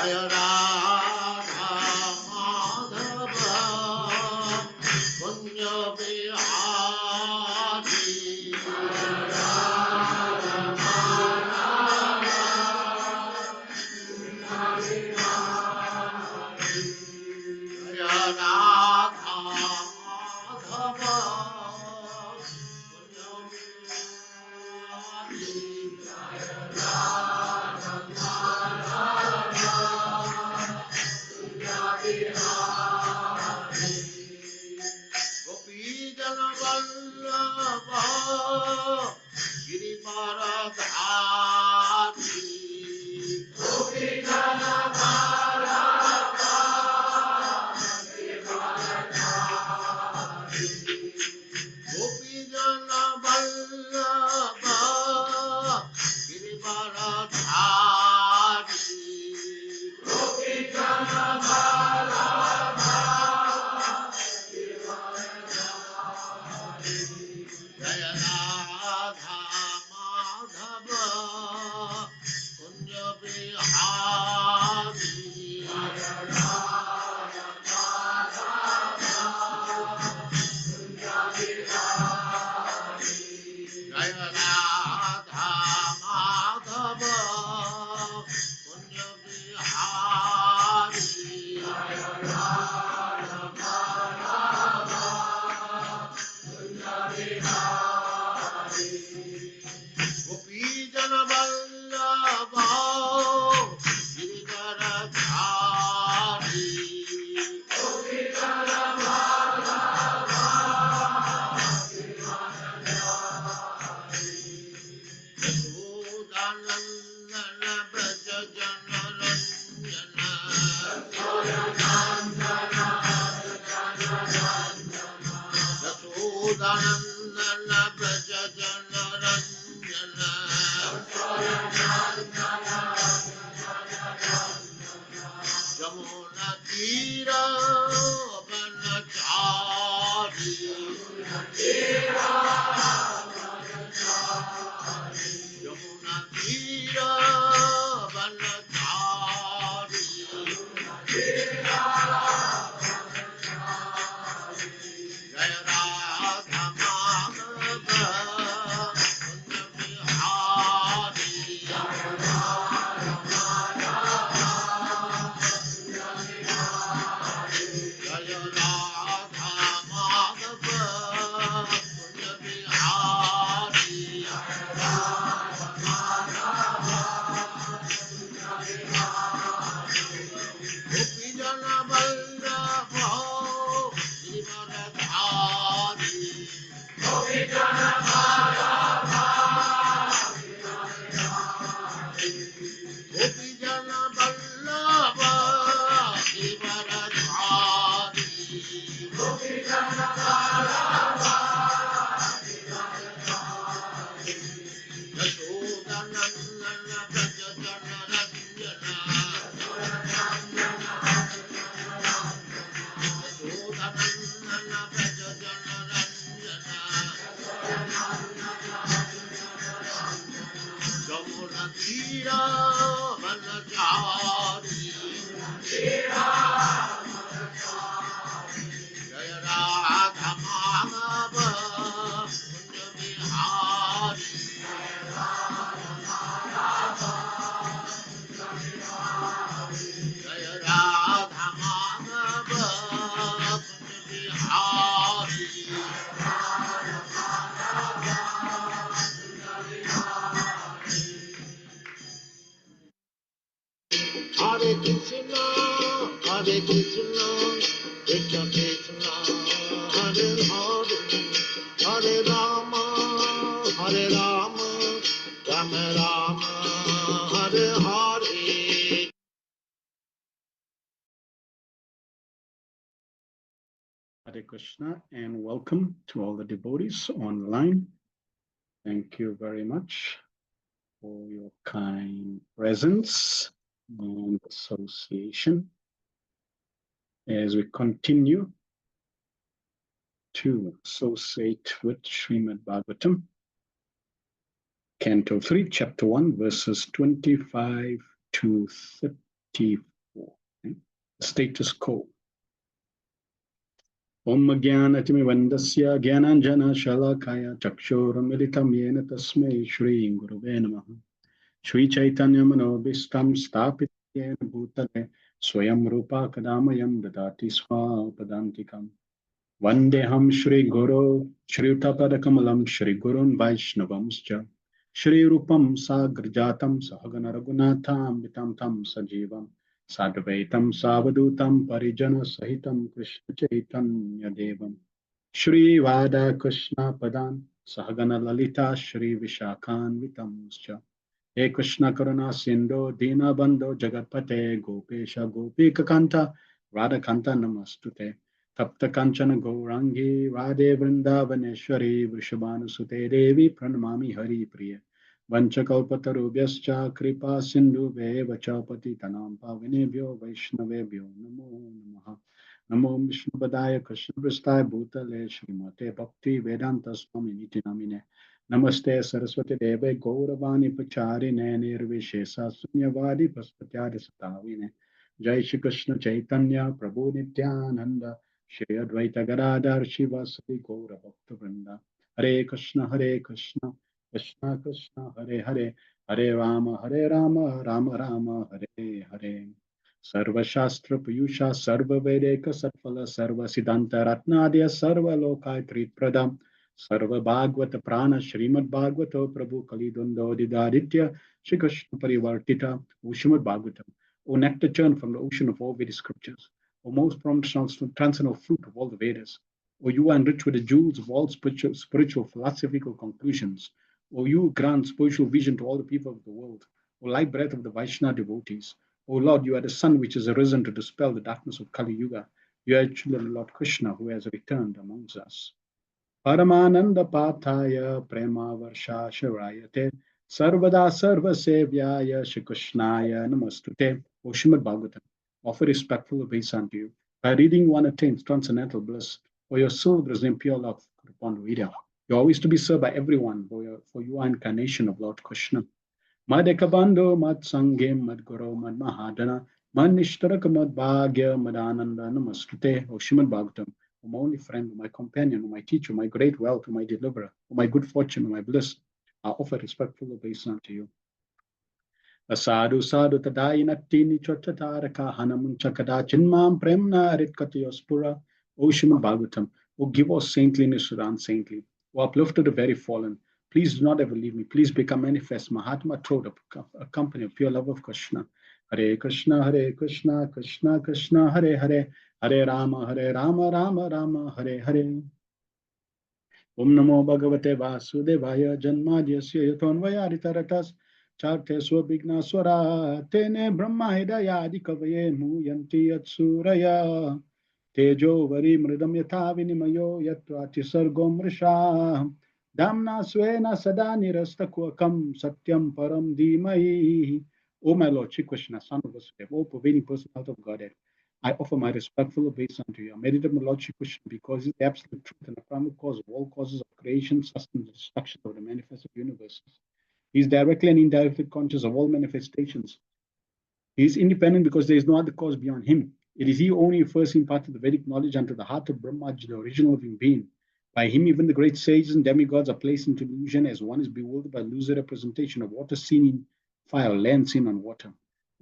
Jaya Radha Madhava Punya Bihari Jaya Radha Hare Krishna, Hare Krishna, Krishna Krishna, Hare Hare, Hare Rama, Hare Rama, Rama Rama, Hare Hare. Hare Krishna and welcome to all the devotees online. Thank you very much for your kind presence and association as we continue to associate with Srimad Bhagavatam Canto 3, Chapter 1, verses 25 to 34. status quo. Om Jnanatimirandasya Jnananjana Shalakaya Chakshurmilitam Yena Tasmai Shri Gurave Namaha. Shri Chaitanya Manobhistam Stapit Yena Bhutale Swayam Rupa Kadamayam Dadati Swapadantikam. Vandeham Shri Guru Shri Utapadakamalam Shri Gurun Vaishnavamscha Shri Rupam Sagrajatam Sahagana Raghunatham Vitam Tam Sajivam Sadvaitam Savadutam Parijana Sahitam Krishna Chaitanya Devam Shri Vada Krishna Padan Sahagana Lalita Shri Vishakhan Vitamscha He Krishna Karuna Sindhu Dina Bandho Jagatpate Gopesha Gopika Kanta Radha Kanta Namastute Tapta Kanchana Gaurangi Radhe Vrindavaneshwari Vrishabhanusute Devi Pranamami Hari Priya Vanchakalpatarubhyascha Kripa Sindhu Vevacha Patitanam Pavinebhyo Vaishnavebhyo Namo Namaha Namo Vishnupadaya Krishna Prasthaya Bhutale Srimate Bhakti Vedanta Swami Niti Namine Namaste Saraswati Deve Gauravani Pacharine Nirvishesa Sunyavadi Paspatya Satavine Jai Shri Krishna Chaitanya Prabhu Nityananda Shri Advaita Gadadhar Shivasati Gaura Bhakta Vrinda Hare Krishna Krishna Krishna Hare Hare Hare Rama Rama Rama Hare Hare Sarva Shastra Payusha Sarva Vedeka Satphala Sarva Siddhanta Ratnadya Sarva Lokai Trit Pradam Sarva Bhagavata Prana Srimad Bhagavato Prabhu Kalidundo Didaditya Shri Krishna Parivartita Srimad Bhagavatam. O nectar churned from the ocean of all Vedic scriptures, O most promised transcendental fruit of all the Vedas, O you are enriched with the jewels of all spiritual philosophical conclusions, O you grant spiritual vision to all the people of the world, O light breath of the Vaishnava devotees, O Lord, you are the sun which has arisen to dispel the darkness of Kali Yuga. You are actually the Lord Krishna who has returned amongst us. Paramananda Pathaya Prema Varsha Sharayate Sarvada Sarva Sevyaya Shri Krishnaya Namastute. O Srimad Bhagavatam, offer respectful obeisance to you. By reading one attains transcendental bliss, for your soul there is impure love upon reader. You are always to be served by everyone, for you are incarnation of Lord Krishna. Madekabando Mad Sangem Mad Guru Mad Mahadana Mad Nishtaraka Mad Bhagya Mad Ananda Namastute. O Srimad Bhagavatam, O my only friend, O my companion, O my teacher, O my great wealth, O my deliverer, O my good fortune, O my bliss, I offer respectful obeisance to you. Asadu sadhu tadayinati nichotataraka hanamunchakada chinmam premna ritkatiyospura. O Srimad Bhagavatam, O give us saintliness to the unsaintly, O uplift to the very fallen. Please do not ever leave me. Please become manifest. Mahatma Trod, a company of pure love of Krishna. Hare Krishna, Krishna Krishna, Hare Hare, Hare Rama, Rama Rama, Hare Hare. Om Namo Bhagavate Vasudevaya Janmadhyasya Yatonvayaditaratas Charte Swabhigna Swara Tene Brahma Hidayadi Kavaye Muyanti Yatsuraya Tejo Vari Mridam Yatha Vinimayo Yatrati Sargom Risha Damna Swena Sada Nirastakwakam Satyam Param Dhimai. O my Lord, Shri Krishna, Son of Vasudeva, O pervading personality of Godhead, I offer my respectful obeisance unto you. I meditate on Lord Shri Krishna because he is the absolute truth and the primary cause of all causes of creation, sustenance, and destruction of the manifested universes. He is directly and indirectly conscious of all manifestations. He is independent because there is no other cause beyond him. It is he only who first imparted the Vedic knowledge unto the heart of Brahma, the original living being. By him, even the great sages and demigods are placed into illusion as one is bewildered by illusory representation of water seen in fire, land seen on water.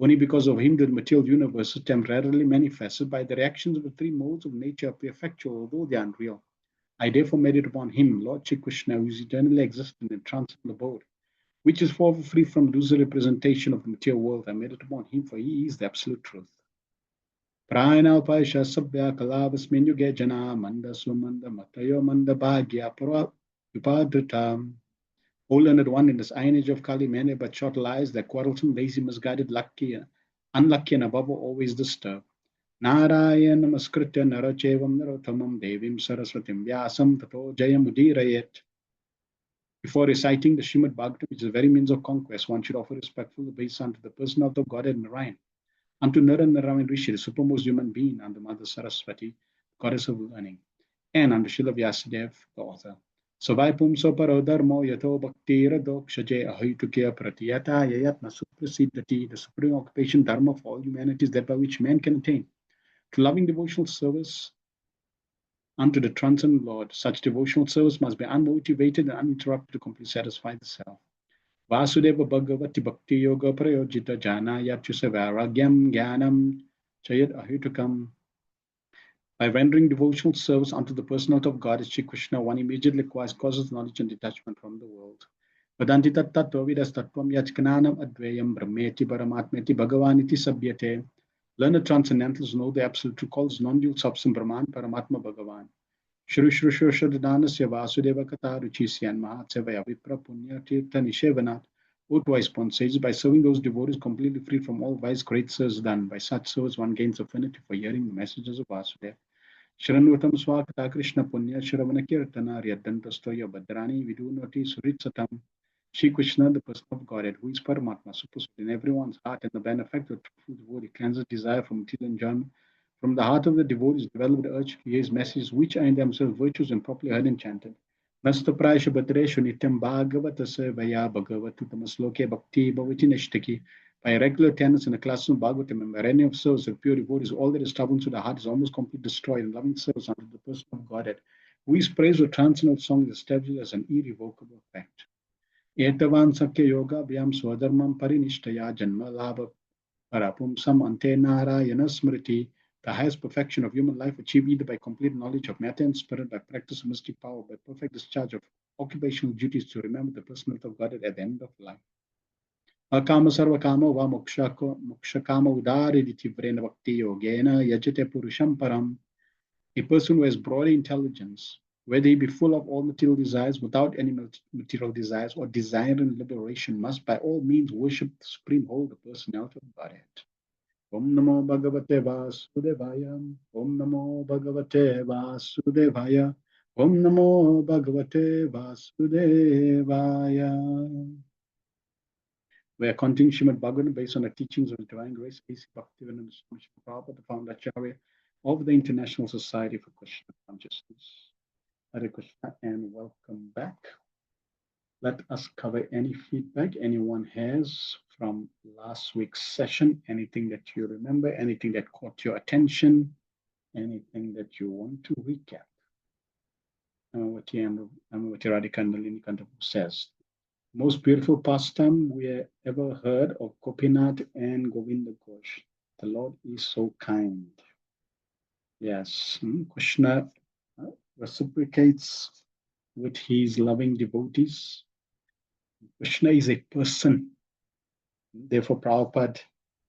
Only because of him did the material universe is temporarily manifested by the reactions of the three modes of nature appear factual, although they are unreal. I therefore meditate upon him, Lord Shri Krishna, who is eternally existent in transcendental abode, which is far free from illusory representation of the material world. I meditate upon him, for he is the absolute truth. Prayana Upaisha Sabya Kalavasmin Yuge Jana Manda Sumanda Matayo Manda Bhagya Upadritam. O learned one, in this iron age of Kali, many but short lies, that quarrelsome, lazy, misguided, lucky, unlucky, and above all, always disturbed. Narayana Namaskritya Narachevam Narottamam Devim Saraswatim Vyasam Tato Jayam Udirayet. Before reciting the Srimad Bhagavatam, which is the very means of conquest, one should offer respectful obeisance to the person of the Godhead Narayan, unto Narayan Rishi, the supermost human being, and the Mother Saraswati, goddess of learning, and unto Srila Vyasadeva, the author. Savai pumso paro dharmo yato bhakti radokshaje ahituke pratiyata yayatna suprasiddhati. The supreme occupation dharma for all humanity is that by which man can attain. to loving devotional service unto the transcendent Lord. Such devotional service must be unmotivated and uninterrupted to completely satisfy the self. Vasudeva Bhagavati Bhakti Yoga Prayojita Jana Yachuse Vairagyam Jnanam Chayat Ahitukam. By rendering devotional service unto the personality of God as Shri Krishna, one immediately acquires causes knowledge and detachment from the world. Vadanti tattva vidas tattvam yachkananam advayam brahmeti paramatmeti bhagavaniti sabhyate. Learned transcendentals know the absolute true cause non-dual substance Brahman Paramatma Bhagavan. Shri Shri Shri Shradanasya Vasudeva Kata Ruchisyan Mahatsevaya Vipra Punya Tirtha Nishevanat. O twice born sages, by serving those devotees completely free from all vice, great service done. By such service one gains affinity for hearing the messages of Vasudeva. Shranvatam Swakata Krishna Punya Shravana Kirtana Ryadantastoya Badrani Vidunati Suritsatam. Shri Krishna, the person of Godhead, who is Paramatma, superstood in everyone's heart, and the benefactor of true devotee, cleanses desire from material enjoyment. From the heart of the devotee is developed the urge to hear his messages, which are in themselves virtues and properly heard and chanted. Nasta Prasha Bhatreshu Nityam Bhagavata Sevaya Bhagavatu Tamasloke Bhakti Bhavati Neshtaki. By regular attendance in a class of Bhagavatam and by any of service of pure devotees, all that is stubborn to the heart is almost completely destroyed, and loving service unto the person of Godhead, who is praised with transcendental song, is established as an irrevocable fact. Etavan Sakya Yoga Vyam Swadharmam Parinishtaya Janma Labha Parapumsam Ante Narayana Smriti. The highest perfection of human life achieved either by complete knowledge of matter and spirit, by practice of mystic power, by perfect discharge of occupational duties to remember the personality of God at the end of life. Akama Sarvakama Va Mokshakama Udariditi Vrena Bhakti Yogena Yajate Purusham Param. A person who has broad intelligence, whether he be full of all material desires, without any material desires, or desiring liberation, must by all means worship the supreme whole, the personality of Godhead. Om Namo Bhagavate Vasudevaya. Om Namo Bhagavate Vasudevaya. Om Namo Bhagavate Vasudevaya. We are continuing Srimad Bhagavatam based on the teachings of the Divine Grace, A.C. Bhaktivedanta Swami Srila Prabhupada, the founder Acharya of the International Society for Krishna Consciousness. Hare Krishna and welcome back. Let us cover any feedback anyone has from last week's session, anything that you remember, anything that caught your attention, anything that you want to recap. Amavati Radhika Nalini Kantapu says, most beautiful pastime we ever heard of Gopinath and Govinda Ghosh. The Lord is so kind. Yes, Krishna reciprocates with his loving devotees. Krishna is a person. Therefore, Prabhupada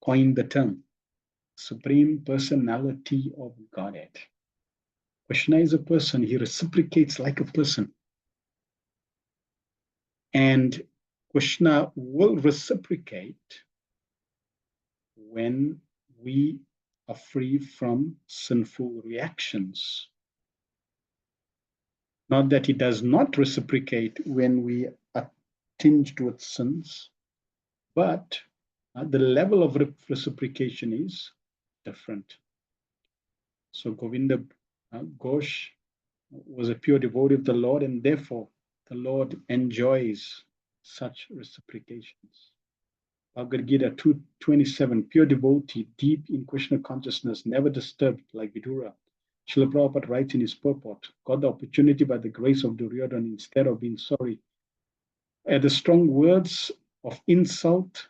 coined the term Supreme Personality of Godhead. Krishna is a person. He reciprocates like a person. And Krishna will reciprocate when we are free from sinful reactions. Not that he does not reciprocate when we are tinged with sins, but the level of reciprocation is different. So Govinda Ghosh was a pure devotee of the Lord, and therefore the Lord enjoys such reciprocations. Bhagavad Gita 2:27, pure devotee, deep in Krishna consciousness, never disturbed like Vidura. Srila Prabhupada writes in his purport, got the opportunity by the grace of Duryodhana, instead of being sorry at the strong words of insult,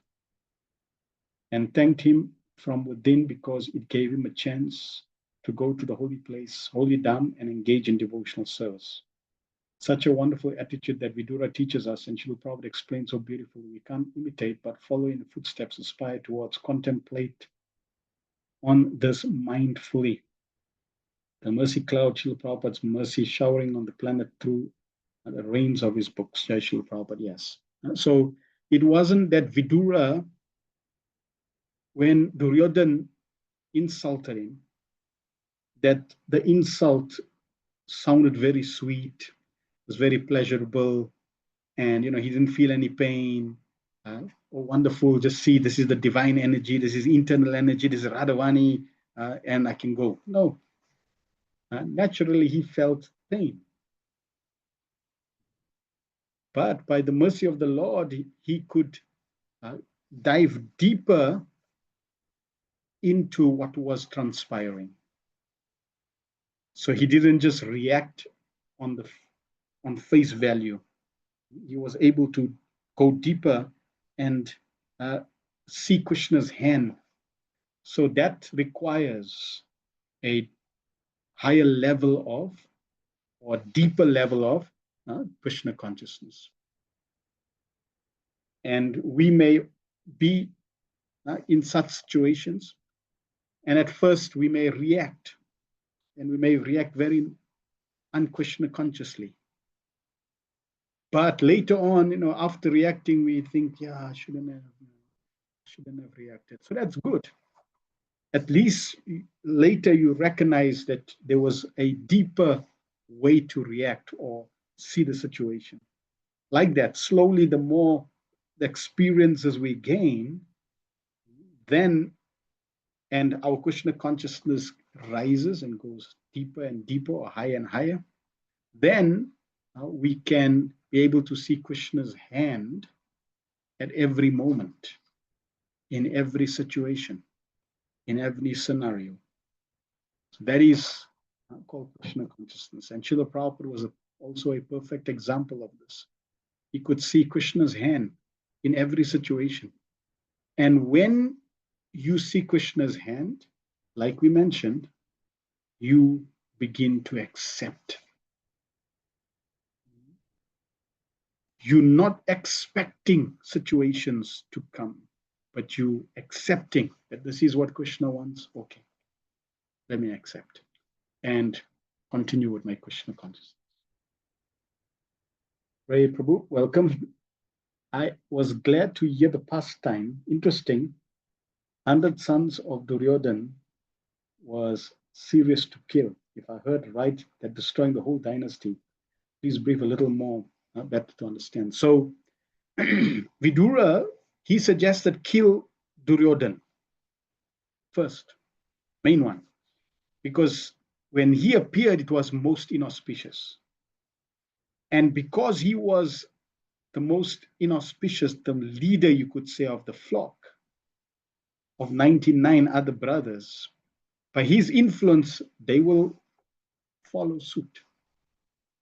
and thanked him from within because it gave him a chance to go to the holy place, holy dham, and engage in devotional service. Such a wonderful attitude that Vidura teaches us, and Srila Prabhupada explains so beautifully. We can't imitate, but follow in the footsteps, aspire towards, contemplate on this mindfully. The mercy cloud, Srila Prabhupada's mercy showering on the planet through the rains of his books, Jai Srila Prabhupada, yes. So it wasn't that Vidura, when Duryodhana insulted him, that the insult sounded very sweet, was very pleasurable, and he didn't feel any pain. Oh, wonderful! Just see, this is the divine energy, this is internal energy, this is Radhavani, and I can go. No, naturally he felt pain, but by the mercy of the Lord, he could dive deeper into what was transpiring. So he didn't just react on face value. He was able to go deeper and see Krishna's hand. So that requires a higher level of, or deeper level of Krishna consciousness. And we may be in such situations, and at first we may react, and we may react very unKrishna consciously. But later on, after reacting, we think, yeah, I shouldn't have reacted. So that's good. At least later you recognize that there was a deeper way to react or see the situation. Like that, slowly, the more the experiences we gain, then, and our Krishna consciousness rises and goes deeper and deeper, or higher and higher, then we can be able to see Krishna's hand at every moment, in every situation, in every scenario. So that is called Krishna consciousness. And Srila Prabhupada was also a perfect example of this. He could see Krishna's hand in every situation. And when you see Krishna's hand, like we mentioned, you begin to accept. You're not expecting situations to come, but you accepting that this is what Krishna wants. Okay, let me accept and continue with my Krishna consciousness. Ray Prabhu, welcome. I was glad to hear the pastime. Interesting. 100 sons of Duryodhan was serious to kill. If I heard right, that destroying the whole dynasty. Please brief a little more, better to understand. So Vidura, he suggested kill Duryodhan first, main one, because when he appeared, it was most inauspicious. And because he was the most inauspicious, the leader, you could say, of the flock of 99 other brothers, by his influence, they will follow suit.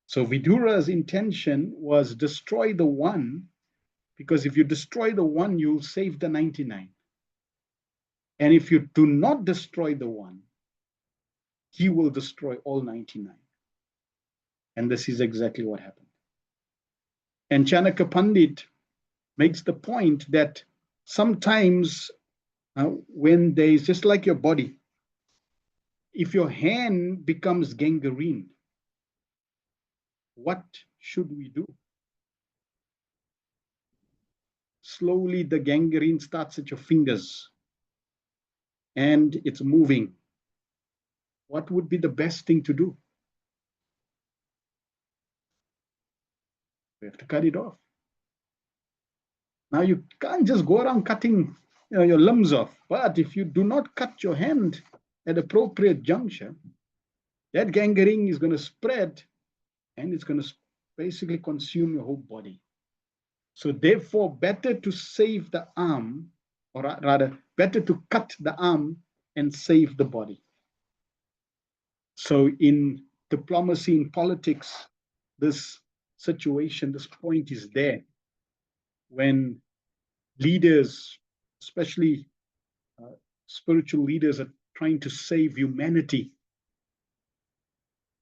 So Vidura's intention was destroy the one, because if you destroy the one, you'll save the 99. And if you do not destroy the one, he will destroy all 99. And this is exactly what happened. And Chanakya Pandit makes the point that sometimes when there's, just like your body, if your hand becomes gangrene, what should we do? Slowly the gangrene starts at your fingers and it's moving. What would be the best thing to do? We have to cut it off. Now you can't just go around cutting your limbs off. But if you do not cut your hand at appropriate juncture, that gangrene is going to spread and it's going to basically consume your whole body. So therefore, better to save the arm, or rather, better to cut the arm and save the body. So in diplomacy, in politics, this situation, this point is there. When leaders, especially spiritual leaders, are trying to save humanity,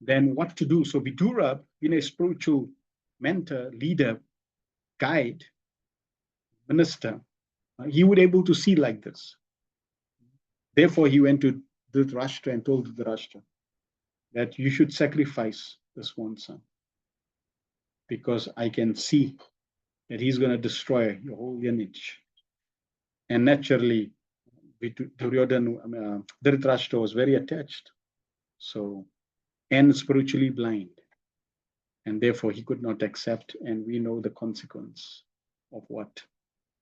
then what to do? So Vidura, being a spiritual mentor, leader, guide, minister, he would able to see like this. Therefore, he went to Dhritarashtra and told Dhritarashtra that you should sacrifice this one son, because I can see that he's going to destroy your whole lineage. And naturally, Dhritarashtra was very attached, so, and spiritually blind, and therefore he could not accept, and we know the consequence of what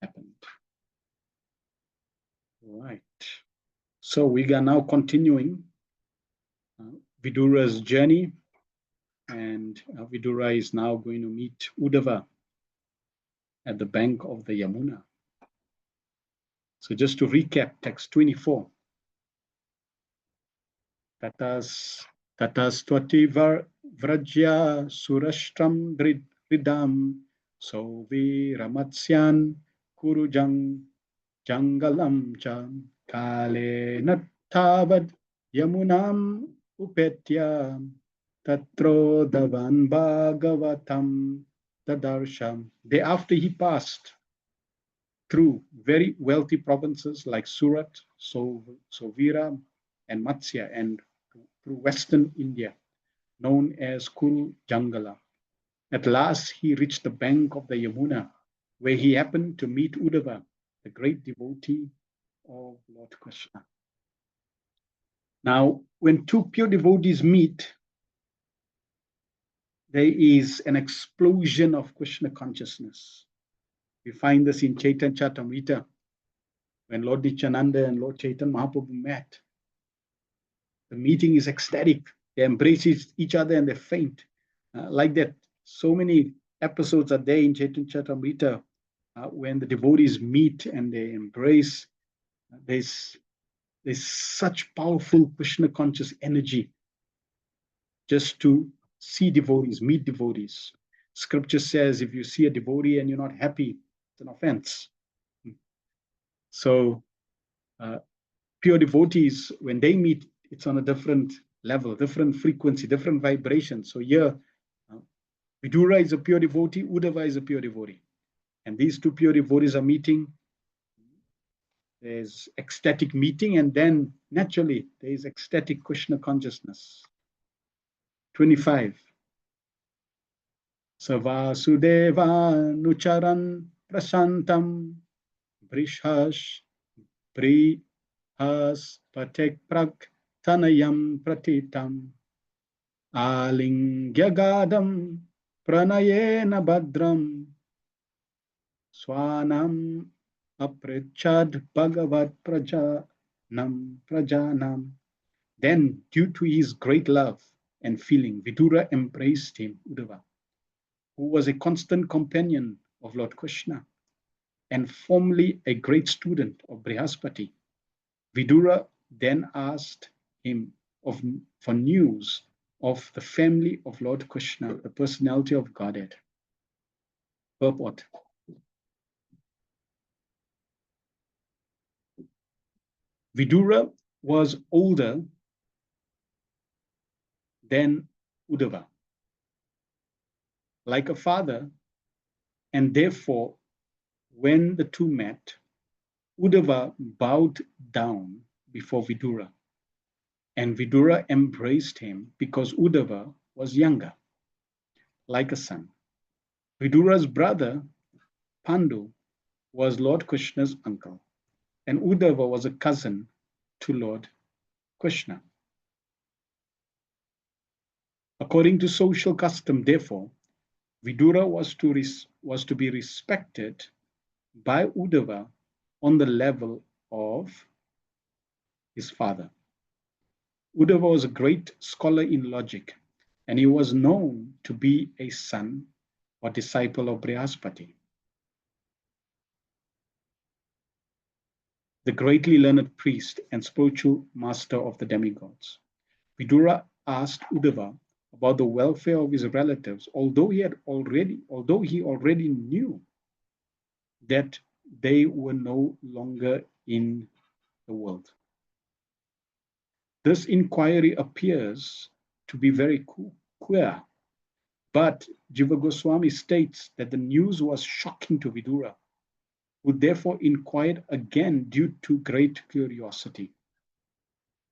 happened. Right. So we are now continuing Vidura's journey, and Vidura is now going to meet Uddhava at the bank of the Yamuna. So just to recap, text 24. Tatas Tatastvati vrajya surashtram ridam sovi ramatsyan kurujang jangalam cha kale nattavad yamunam upetya tatro davan bhagavatam tadarsham. Thereafter he passed through very wealthy provinces like Surat, Sovira, and Matsya, and through western India, known as Kuru Jangala. At last, he reached the bank of the Yamuna, where he happened to meet Uddhava, the great devotee of Lord Krishna. Now, when two pure devotees meet, there is an explosion of Krishna consciousness. We find this in Chaitanya Charitamrita, when Lord Nityananda and Lord Chaitanya Mahaprabhu met. The meeting is ecstatic. They embrace each other and they faint. Like that, so many episodes are there in Chaitanya Charitamrita when the devotees meet and they embrace. There's such powerful Krishna conscious energy just to see devotees, meet devotees. Scripture says if you see a devotee and you're not happy, it's an offense. So pure devotees, when they meet, it's on a different level, different frequency, different vibration. So here, Vidura is a pure devotee, Uddhava is a pure devotee. And these two pure devotees are meeting. There's ecstatic meeting, and then naturally there is ecstatic Krishna consciousness. 25. Savasudeva nucharan prasantam brishash prihas patek prak tanayam pratitam alingyagadam pranayena badram swanam aprichad bhagavat prajanam. Then, due to his great love and feeling, Vidura embraced him, Uddhava, who was a constant companion of Lord Krishna and formerly a great student of Brihaspati. Vidura then asked him for news of the family of Lord Krishna, the personality of Godhead. Purport. Vidura was older than Uddhava, like a father, and therefore, when the two met, Uddhava bowed down before Vidura, and Vidura embraced him because Uddhava was younger, like a son. Vidura's brother, Pandu, was Lord Krishna's uncle, and Uddhava was a cousin to Lord Krishna. According to social custom, therefore, Vidura was to be respected by Uddhava on the level of his father. Uddhava was a great scholar in logic, and he was known to be a son or disciple of Brihaspati, the greatly learned priest and spiritual master of the demigods. Vidura asked Uddhava about the welfare of his relatives, although he already knew that they were no longer in the world. This inquiry appears to be very queer, but Jiva Goswami states that the news was shocking to Vidura, who therefore inquired again due to great curiosity.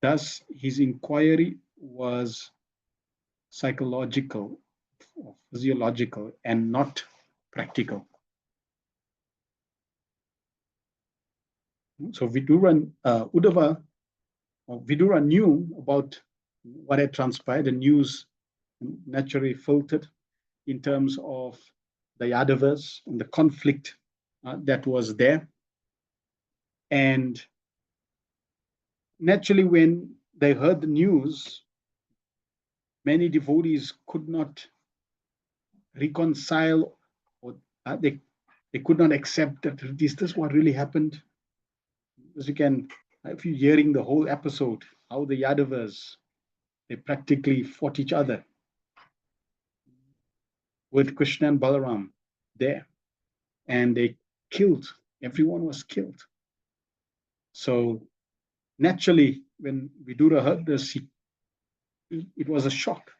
Thus, his inquiry was psychological or physiological and not practical. So Vidura knew about what had transpired. The news naturally filtered in terms of the Yadavas and the conflict that was there. And naturally, when they heard the news, many devotees could not reconcile, or they could not accept that is this what really happened. As you can, if you're hearing the whole episode, how the Yadavas They practically fought each other with Krishna and Balaram there. And they killed, everyone was killed. So naturally, when Vidura heard this, it was a shock.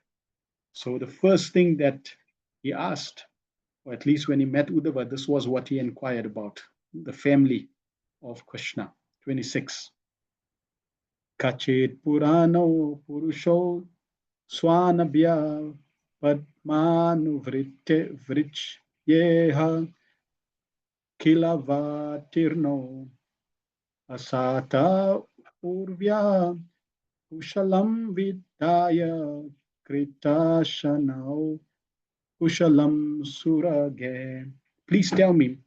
So the first thing that he asked, or at least when he met Uddhava, this was what he inquired about, the family of Krishna. 26. Kachit Purano Purusho Swanabhya Padmanu Vrich Yeha Kilavatirno Asata Urvya Kushalam Vidaya Kritashanao Kushalam Surage. Please tell me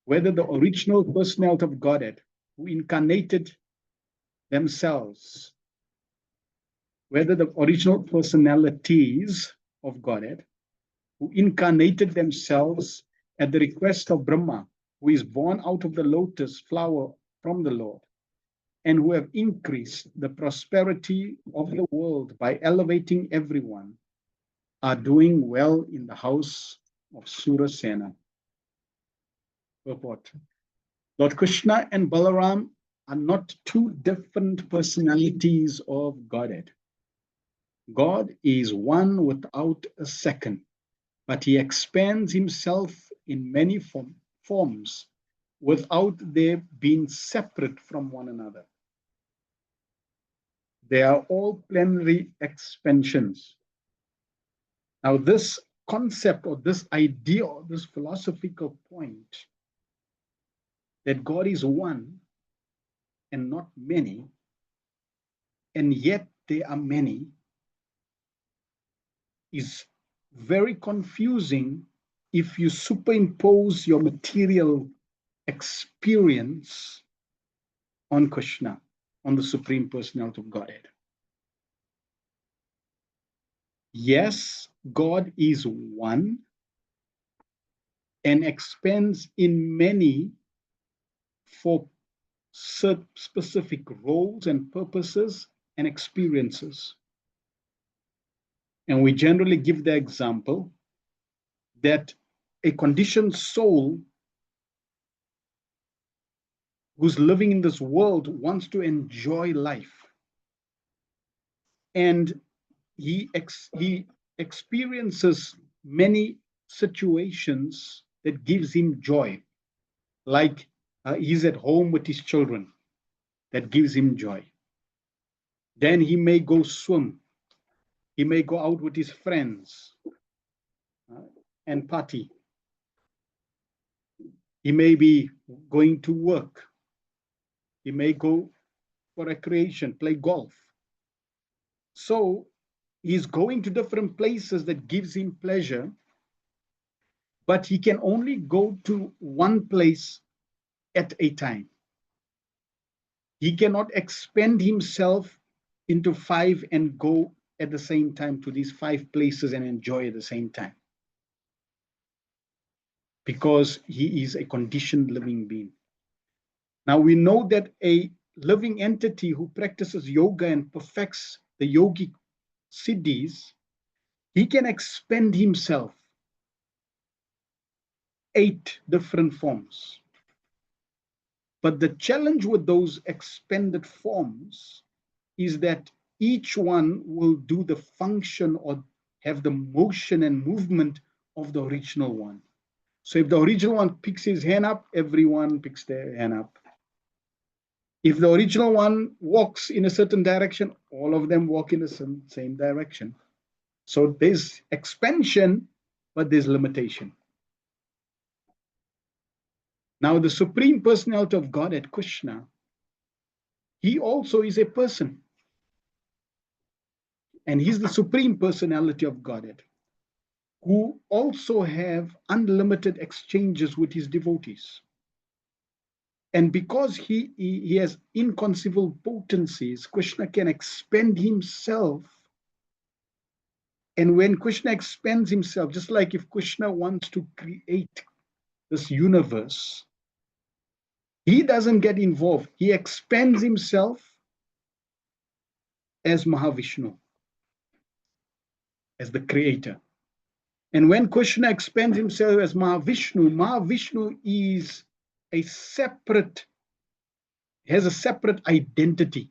whether the original personality of Godhead who incarnated themselves, whether the original personalities of Godhead who incarnated themselves at the request of Brahma, who is born out of the lotus flower from the Lord, and who have increased the prosperity of the world by elevating everyone, are doing well in the house of Surasena. Purport. Lord Krishna and Balaram are not two different personalities of Godhead. God is one without a second, but he expands himself in many forms without their being separate from one another. They are all plenary expansions. Now, this concept or this idea or this philosophical point that God is one and not many, and yet there are many, is very confusing if you superimpose your material experience on Krishna, on the Supreme Personality of Godhead. Yes, God is one and expands in many for specific roles and purposes and experiences. And we generally give the example that a conditioned soul who's living in this world wants to enjoy life. And he experiences many situations that gives him joy. Like he's at home with his children, that gives him joy. Then he may go swim. He may go out with his friends and party. He may be going to work. He may go for recreation, play golf. So he's going to different places that gives him pleasure, but he can only go to one place at a time. He cannot expend himself into 5 and go at the same time to these 5 places and enjoy at the same time, because he is a conditioned living being. Now we know that a living entity who practices yoga and perfects the yogic siddhis, he can expend himself 8 different forms. But the challenge with those expended forms is that each one will do the function or have the motion and movement of the original one. So if the original one picks his hand up, everyone picks their hand up. If the original one walks in a certain direction, all of them walk in the same direction. So there's expansion, but there's limitation. Now, the Supreme Personality of Godhead, Krishna, he also is a person. And he's the Supreme Personality of Godhead, who also have unlimited exchanges with his devotees. And because he has inconceivable potencies, Krishna can expend himself. And when Krishna expands himself, just like if Krishna wants to create this universe, he doesn't get involved. He expands himself as Mahavishnu. as the creator. And when Krishna expands himself as Mahavishnu is a separate, has a separate identity.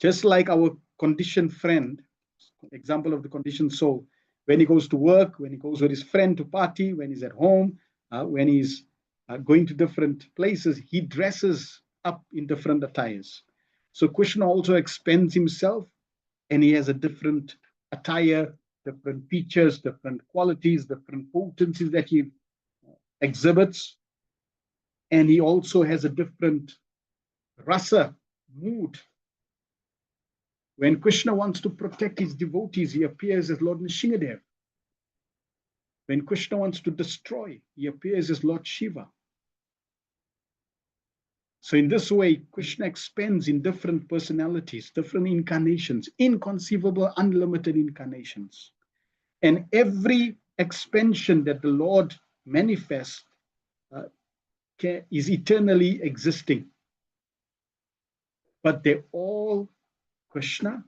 Just like our conditioned friend, example of the conditioned soul, when he goes to work, when he goes with his friend to party, when he's at home, when he's going to different places, he dresses up in different attires. So Krishna also expends himself, and he has a different attire, different features, different qualities, different potencies that he exhibits. And he also has a different rasa, mood. When Krishna wants to protect his devotees, he appears as Lord Nrsingadev. When Krishna wants to destroy, he appears as Lord Shiva. So in this way, Krishna expands in different personalities, different incarnations, inconceivable, unlimited incarnations. And every expansion that the Lord manifests is eternally existing. But they're all Krishna.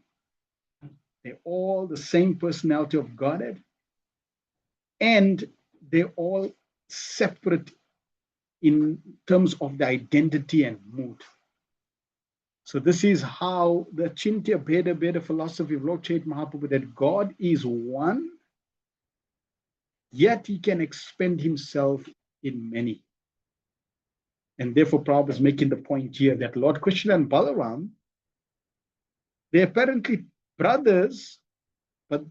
They're all the same personality of Godhead. And they're all separate in terms of the identity and mood. So this is how the Chintya Bheda philosophy of Lord Chaitanya Mahaprabhu, that God is one, yet he can expend himself in many. And therefore Prabhupada is making the point here that Lord Krishna and Balaram, they're apparently brothers, but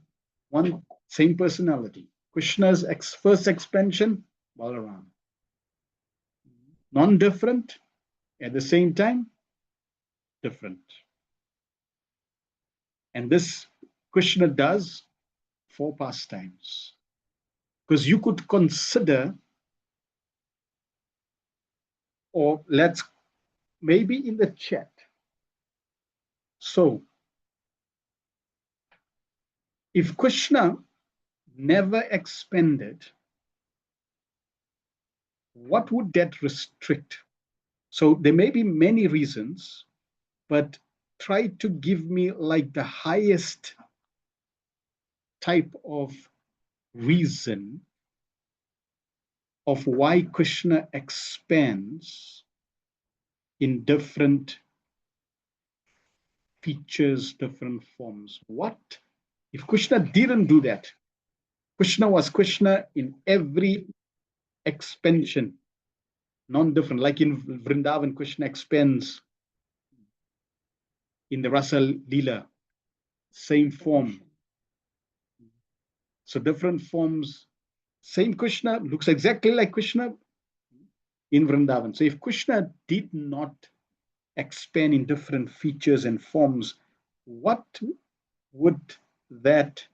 one same personality. Krishna's first expansion, Balaram. Non-different, at the same time, different. And this Krishna does 4 pastimes. Because you could consider, or let's maybe in the chat. So, if Krishna never expanded, what would that restrict? So there may be many reasons, but try to give me like the highest type of reason of why Krishna expands in different features, different forms. What if Krishna didn't do that? Krishna was Krishna in every expansion, non-different. Like in Vrindavan, Krishna expands in the Rasa Leela, same form. So different forms, same Krishna, looks exactly like Krishna in Vrindavan. So if Krishna did not expand in different features and forms, what would that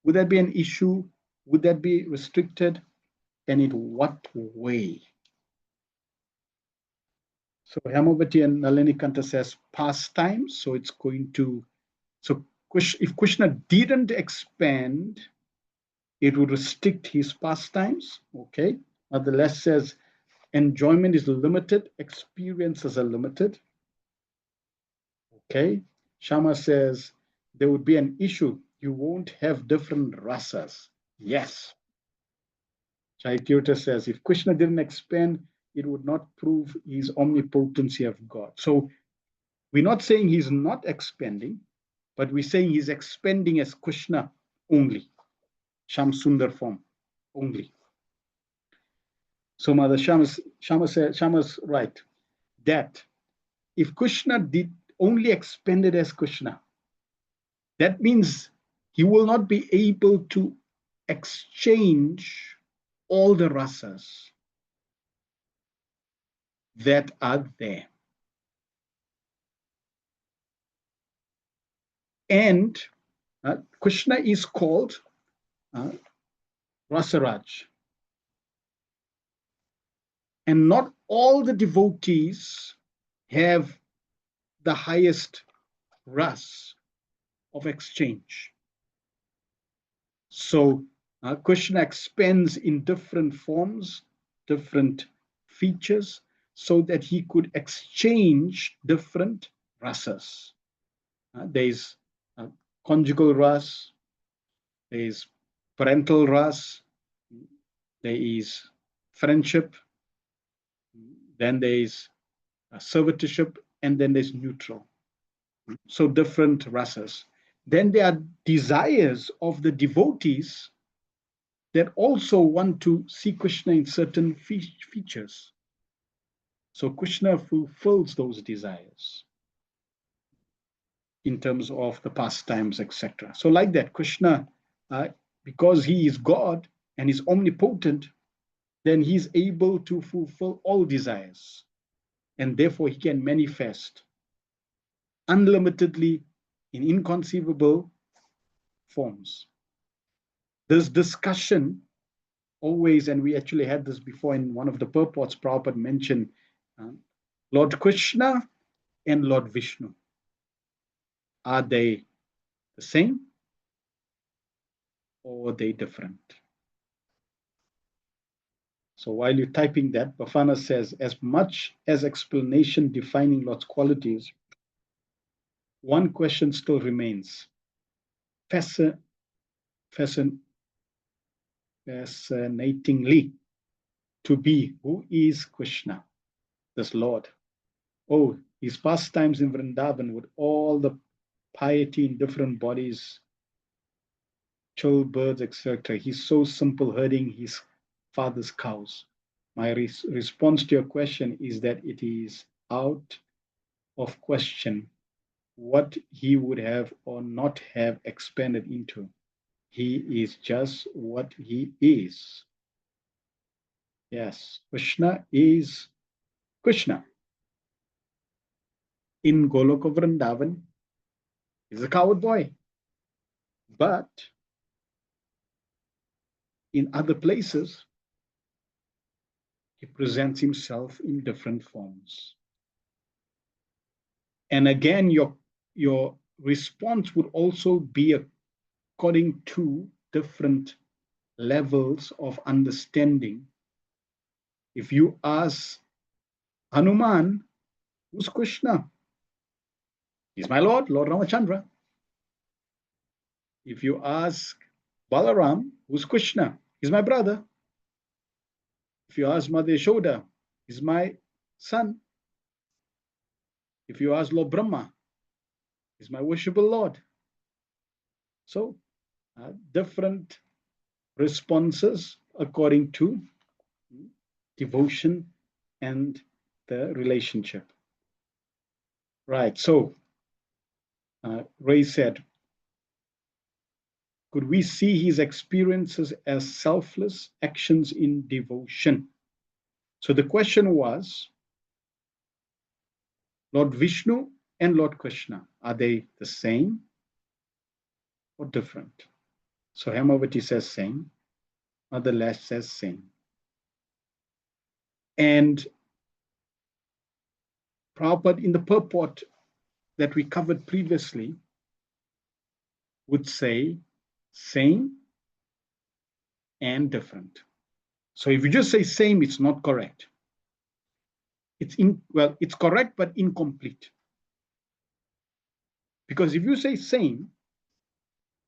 be an issue? Would that be restricted? And in what way? So Hemavati and Nalini Kanta says pastimes. So it's going to, so if Krishna didn't expand, it would restrict his pastimes. Okay. Nonetheless says enjoyment is limited, experiences are limited. Okay. Shama says there would be an issue. You won't have different rasas. Yes. Chaitanya says if Krishna didn't expand, it would not prove his omnipotency of God. So we're not saying he's not expanding, but we're saying he's expanding as Krishna only, Sham Sundar form only. So Mother Shama's right that if Krishna did only expanded as Krishna, that means he will not be able to exchange all the rasas that are there. And Krishna is called Rasaraj. And not all the devotees have the highest ras of exchange. So Krishna expands in different forms, different features, so that he could exchange different rasas. There's conjugal ras, there is parental ras, there is friendship, then there is servitorship, and then there's neutral. So different rasas. Then there are desires of the devotees that also want to see Krishna in certain features. So Krishna fulfills those desires in terms of the pastimes, etc. So like that, Krishna, because he is God and is omnipotent, then he's able to fulfill all desires. And therefore he can manifest unlimitedly in inconceivable forms. This discussion always, and we actually had this before in one of the purports, Prabhupada mentioned Lord Krishna and Lord Vishnu. Are they the same or are they different? So while you're typing that, Bafana says, as much as explanation defining Lord's qualities, one question still remains. Fascinatingly, to be, who is Krishna, this Lord? Oh, his pastimes in Vrindavan with all the piety in different bodies, chill birds, etc. He's so simple herding his father's cows. My response to your question is that it is out of question what he would have or not have expanded into. He is just what he is. Yes, Krishna is Krishna. In Goloka Vrindavan, he's a coward boy. But in other places, he presents himself in different forms. And again, your response would also be according to different levels of understanding. If you ask Hanuman, who's Krishna? He's my Lord, Lord Ramachandra. If you ask Balaram, who's Krishna? He's my brother. If you ask Mother Yashoda, he's my son. If you ask Lord Brahma, he's my worshipable Lord. So, different responses according to devotion and the relationship. Right, so Ray said, could we see his experiences as selfless actions in devotion? So the question was, Lord Vishnu and Lord Krishna, are they the same or different? So Hemavati says same, Mother Lash says same. And Prabhupada in the purport that we covered previously would say same and different. So if you just say same, it's not correct. It's correct, but incomplete. Because if you say same,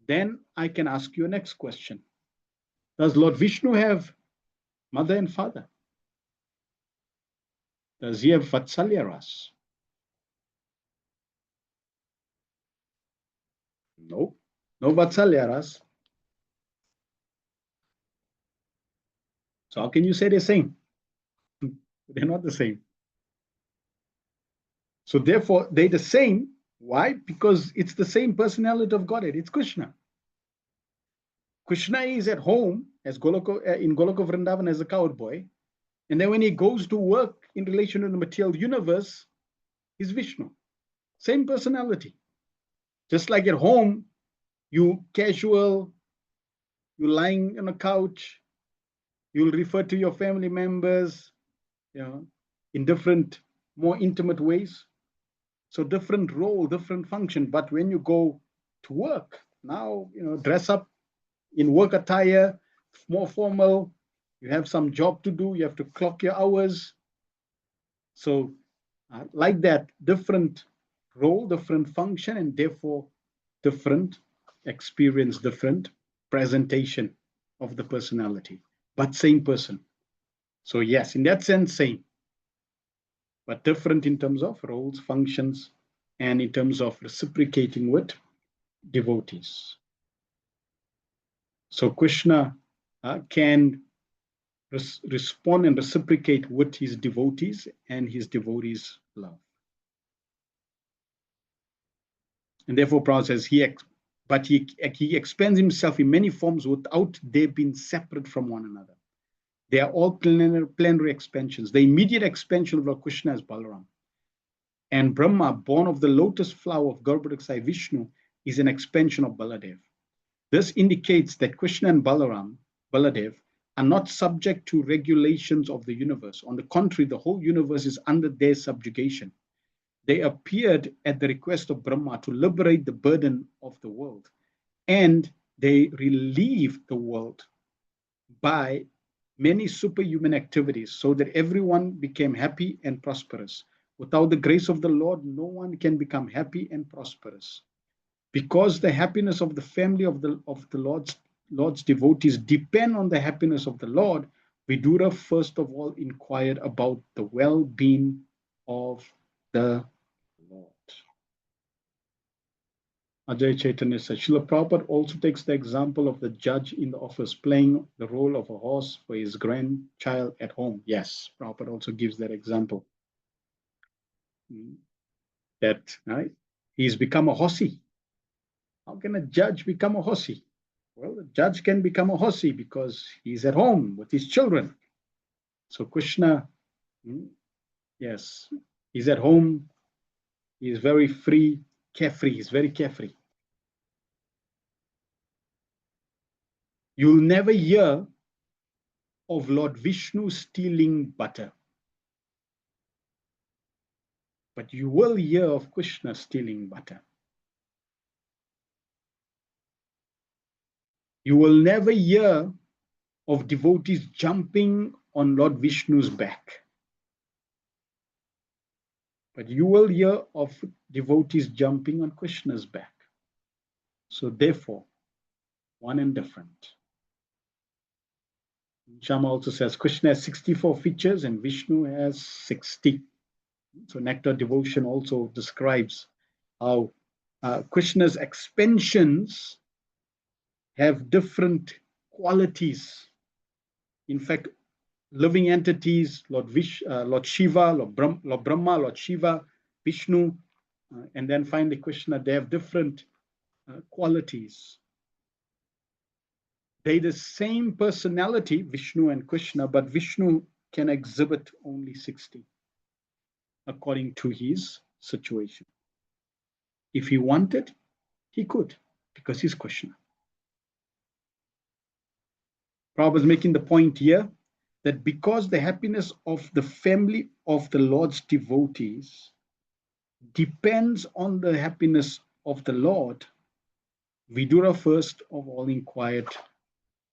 then I can ask you a next question. Does Lord Vishnu have mother and father? Does he have Vatsalya ras? No, no Vatsalya ras. So how can you say they're same? They're not the same. So therefore, they're the same. Why? Because it's the same personality of Godhead. It's Krishna. Krishna is at home as in Goloka Vrindavan as a cowboy. And then when he goes to work in relation to the material universe, he's Vishnu. Same personality. Just like at home, you casual, you lying on a couch, you'll refer to your family members, in different, more intimate ways. So different role, different function. But when you go to work, now, dress up in work attire, more formal, you have some job to do, you have to clock your hours. So like that, different role, different function, and therefore different experience, different presentation of the personality, but same person. So yes, in that sense, same, but different in terms of roles, functions, and in terms of reciprocating with devotees. So Krishna can respond and reciprocate with his devotees, and his devotees love. And therefore, Prabhupada says, he expends himself in many forms without they being separate from one another. They are all plenary expansions. The immediate expansion of Lord Krishna is Balaram. And Brahma, born of the lotus flower of Garbhodaksai Vishnu, is an expansion of Baladev. This indicates that Krishna and Baladev, are not subject to regulations of the universe. On the contrary, the whole universe is under their subjugation. They appeared at the request of Brahma to liberate the burden of the world, and they relieved the world by many superhuman activities so that everyone became happy and prosperous. Without the grace of the Lord, no one can become happy and prosperous. Because the happiness of the family of the Lord's devotees depend on the happiness of the Lord, Vidura first of all inquired about the well-being of the Lord. Ajay Chaitanya says, Srila Prabhupada also takes the example of the judge in the office playing the role of a horse for his grandchild at home. Yes, Prabhupada also gives that example. That he's become a horsey. How can a judge become a horsey? Well, the judge can become a horsey because he's at home with his children. So Krishna, yes, he's at home. He's very free, carefree. He's very carefree. You'll never hear of Lord Vishnu stealing butter, but you will hear of Krishna stealing butter. You will never hear of devotees jumping on Lord Vishnu's back, but you will hear of devotees jumping on Krishna's back. So therefore, one and different. Shama also says Krishna has 64 features and Vishnu has 60. So Nectar Devotion also describes how Krishna's expansions have different qualities. In fact, living entities, Lord Shiva, Lord Brahma, Lord Shiva, Vishnu, and then finally Krishna, they have different qualities. They're the same personality, Vishnu and Krishna, but Vishnu can exhibit only 60 according to his situation. If he wanted, he could, because he's Krishna. Prabhupada is making the point here that because the happiness of the family of the Lord's devotees depends on the happiness of the Lord, Vidura first of all inquired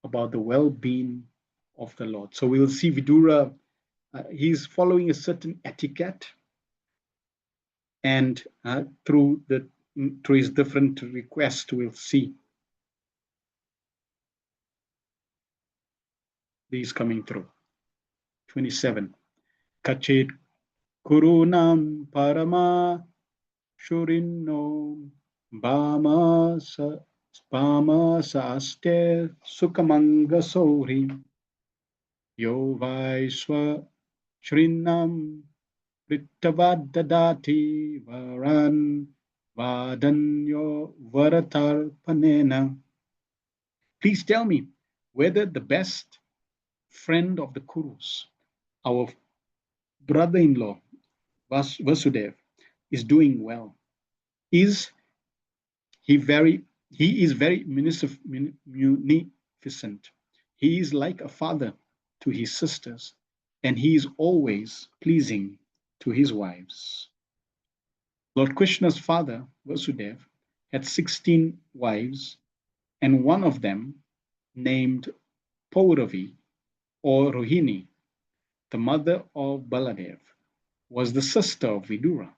about the well-being of the Lord. So we'll see Vidura, he's following a certain etiquette, and through his different requests, we'll see these coming through. 27. Kachit kurunam parama shurinno bama saste sukamanga sori yo vaiswa shrinam Prittavadadati varan vadanyo varatarpanena. Please tell me whether the best friend of the Kurus, our brother-in-law, Vasudev, is doing well. He is very munificent. He is like a father to his sisters, and he is always pleasing to his wives. Lord Krishna's father, Vasudev, had 16 wives, and one of them, named Pauravi or Rohini, the mother of Baladev, was the sister of Vidura.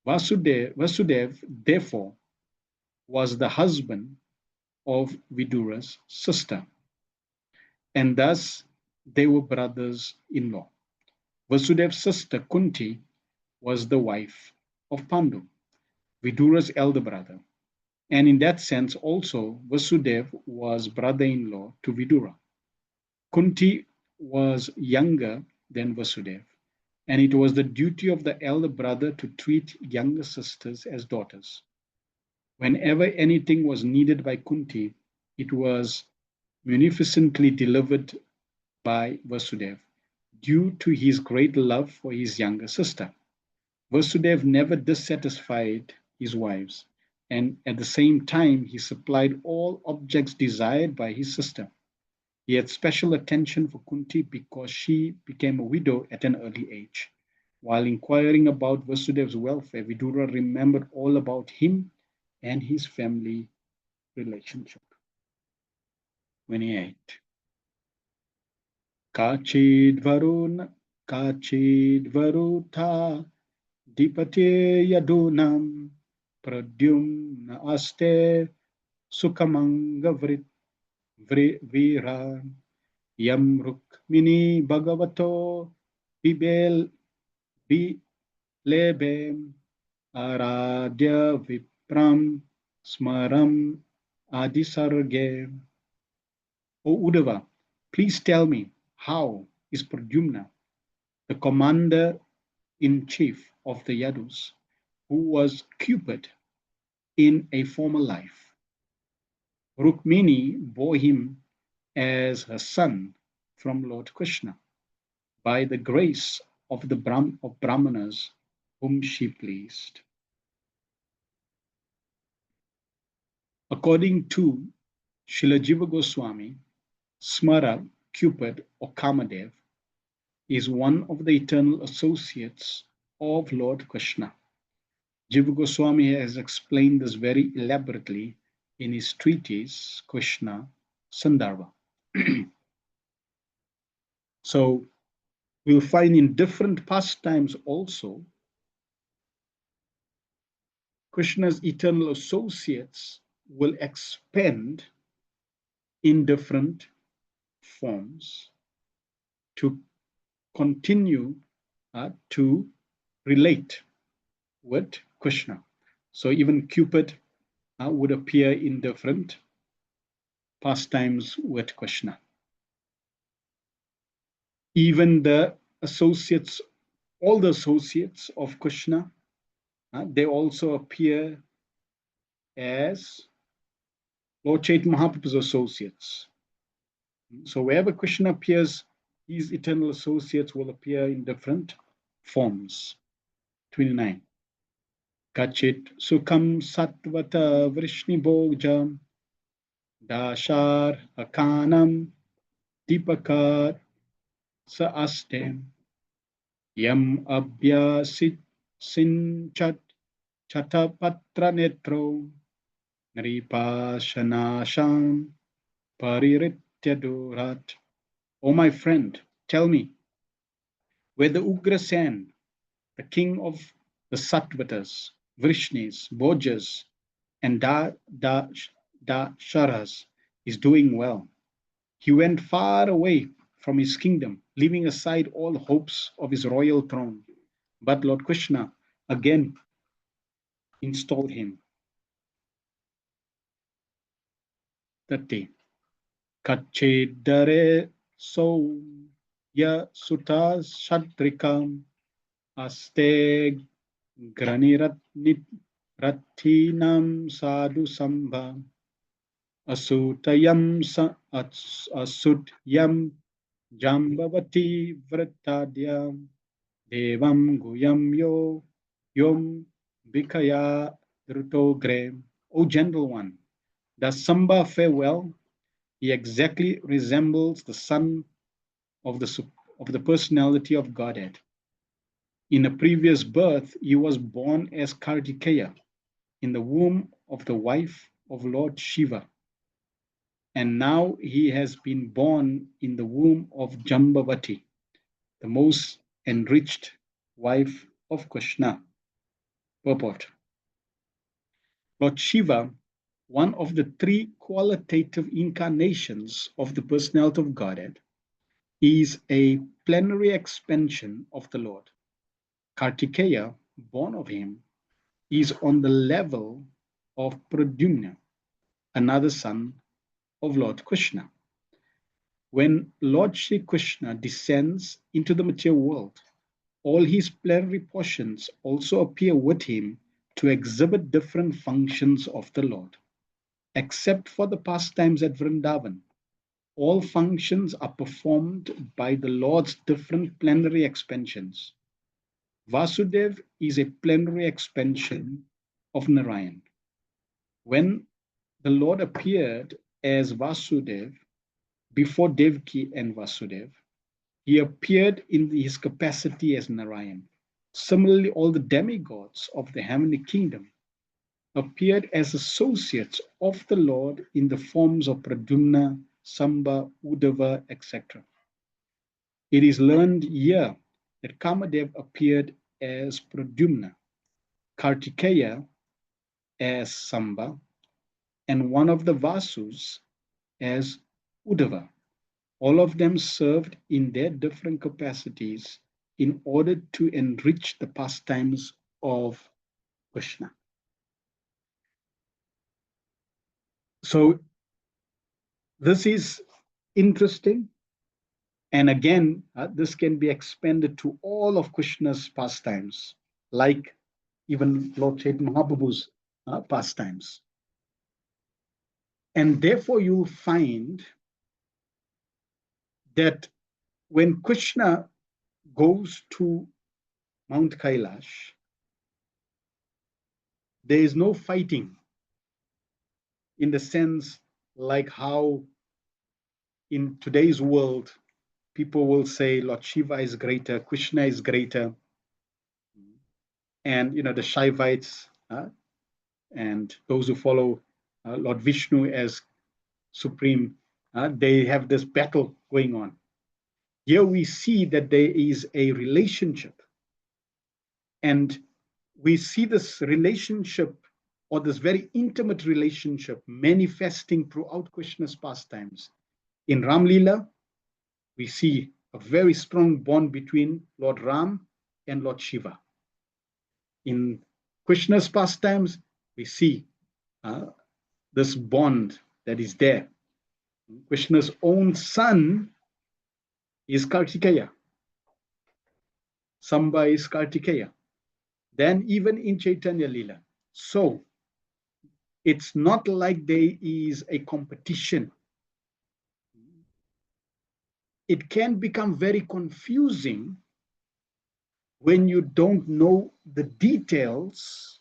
Vasudev, therefore, was the husband of Vidura's sister, and thus they were brothers-in-law. Vasudev's sister Kunti was the wife of Pandu, Vidura's elder brother, and in that sense also Vasudev was brother-in-law to Vidura. Kunti was younger than Vasudev, and it was the duty of the elder brother to treat younger sisters as daughters. Whenever anything was needed by Kunti, it was munificently delivered by Vasudev, due to his great love for his younger sister. Vasudev never dissatisfied his wives, and at the same time he supplied all objects desired by his sister. He had special attention for Kunti because she became a widow at an early age. While inquiring about Vasudev's welfare, Vidura remembered all about him and his family relationship. 28. Kachidvaruta Dipate Yadunam Pradyumna Aste Sukamanga Vira Yam Rukmini Bhagavato Bibel Bilebem Aradya Vipram Smaram Adisarge. O Uddhava, please tell me, how is Pradyumna, the commander-in-chief of the Yadus, who was Cupid in a former life? Rukmini bore him as her son from Lord Krishna by the grace of the Brahmanas whom she pleased. According to Srila Jiva Goswami, Smara, Cupid or Kamadev, is one of the eternal associates of Lord Krishna. Jiva Goswami has explained this very elaborately in his treatise Krishna Sandarbha. So we'll find in different pastimes also Krishna's eternal associates will expand in different forms to continue to relate with Krishna. So even Cupid would appear in different pastimes with Krishna. Even the associates, all the associates of Krishna, they also appear as Lord Chaitanya Mahaprabhu's associates. So wherever Krishna appears, his eternal associates will appear in different forms. 29. Kachit Sukham Satvata Vrishni Bhojam Dashar Akanam Dipakar Sa Astem Yam Abhyasit Sinchat Chatapatra Netro Nripashanasham Parirityadurat. O my friend, tell me, whether Ugrasen, the king of the Sattvatas, Vrishnis, Bhojas, and Dasharas, is doing well. He went far away from his kingdom, leaving aside all hopes of his royal throne. But Lord Krishna again installed him. 30. Kachedare so ya sutta shadrikam aste graniratinam sadhu sambha asutayam asutyam jambavati vratadyam devam guyam yom vikaya drutogre. O gentle one, does Samba fare well? He exactly resembles the son of the personality of Godhead. In a previous birth, he was born as Kartikeya in the womb of the wife of Lord Shiva. And now he has been born in the womb of Jambavati, the most enriched wife of Krishna. Purport. Lord Shiva one of the three qualitative incarnations of the personality of Godhead, is a plenary expansion of the Lord. Kartikeya, born of him, is on the level of Pradyumna, another son of Lord Krishna. When Lord Shri Krishna descends into the material world, all his plenary portions also appear with him to exhibit different functions of the Lord. Except for the pastimes at Vrindavan, all functions are performed by the Lord's different plenary expansions. Vasudev is a plenary expansion of Narayan. When the Lord appeared as Vasudev before Devaki and Vasudev, he appeared in his capacity as Narayan. Similarly, all the demigods of the heavenly kingdom appeared as associates of the Lord in the forms of Pradyumna, Samba, Uddhava, etc. It is learned here that Kamadev appeared as Pradyumna, Kartikeya as Samba, and one of the Vasus as Uddhava. All of them served in their different capacities in order to enrich the pastimes of Krishna. So this is interesting. And again, this can be expanded to all of Krishna's pastimes, like even Lord Chaitanya Mahaprabhu's pastimes. And therefore, you find that when Krishna goes to Mount Kailash, there is no fighting in the sense like how in today's world people will say Lord Shiva is greater, Krishna is greater, and the Shaivites and those who follow Lord Vishnu as supreme, they have this battle going on. Here we see that there is a relationship, and we see this relationship, or this very intimate relationship, manifesting throughout Krishna's pastimes. In Ram Lila, we see a very strong bond between Lord Ram and Lord Shiva. In Krishna's pastimes, we see this bond that is there. Krishna's own son is Kartikeya. Samba is Kartikeya. Then even in Chaitanya Lila. So it's not like there is a competition. It can become very confusing when you don't know the details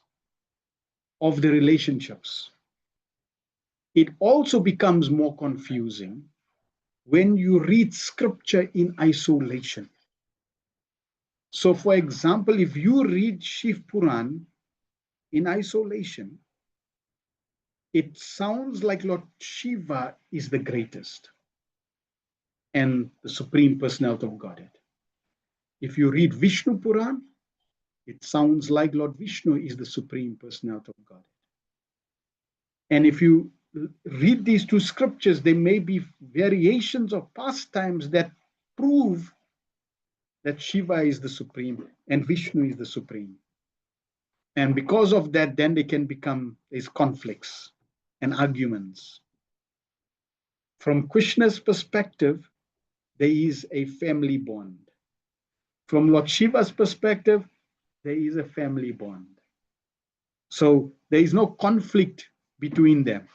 of the relationships. It also becomes more confusing when you read scripture in isolation. So, for example, if you read Shiv Puran in isolation, it sounds like Lord Shiva is the greatest and the supreme personality of Godhead. If you read Vishnu Puran, it sounds like Lord Vishnu is the supreme personality of Godhead. And if you read these two scriptures, there may be variations of pastimes that prove that Shiva is the supreme and Vishnu is the supreme. And because of that, then they can become these conflicts and arguments. From Krishna's perspective, there is a family bond. From Lord Shiva's perspective, there is a family bond. So there is no conflict between them.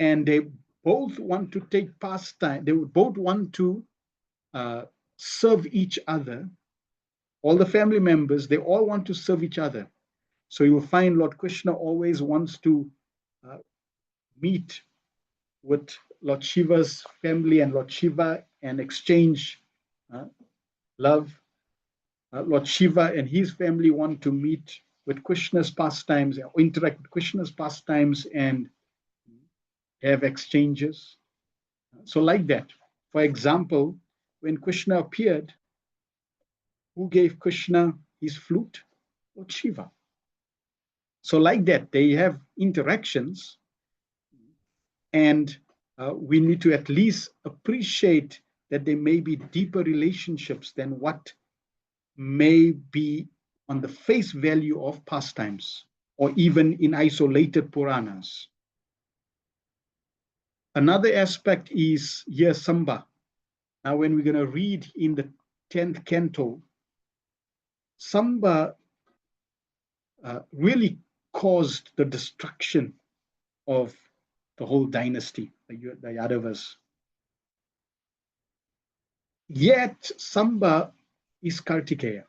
And they both want to take pastime. They both want to serve each other. All the family members, they all want to serve each other. So you will find Lord Krishna always wants to meet with Lord Shiva's family and Lord Shiva and exchange love. Lord Shiva and his family want to meet with Krishna's pastimes, or interact with Krishna's pastimes and have exchanges. So like that. For example, when Krishna appeared, who gave Krishna his flute? Lord Shiva. So like that, they have interactions, and we need to at least appreciate that there may be deeper relationships than what may be on the face value of pastimes or even in isolated Puranas. Another aspect is here Samba. Now, when we're going to read in the 10th canto, Samba really caused the destruction of the whole dynasty, the Yadavas. Yet Samba is Kartikeya,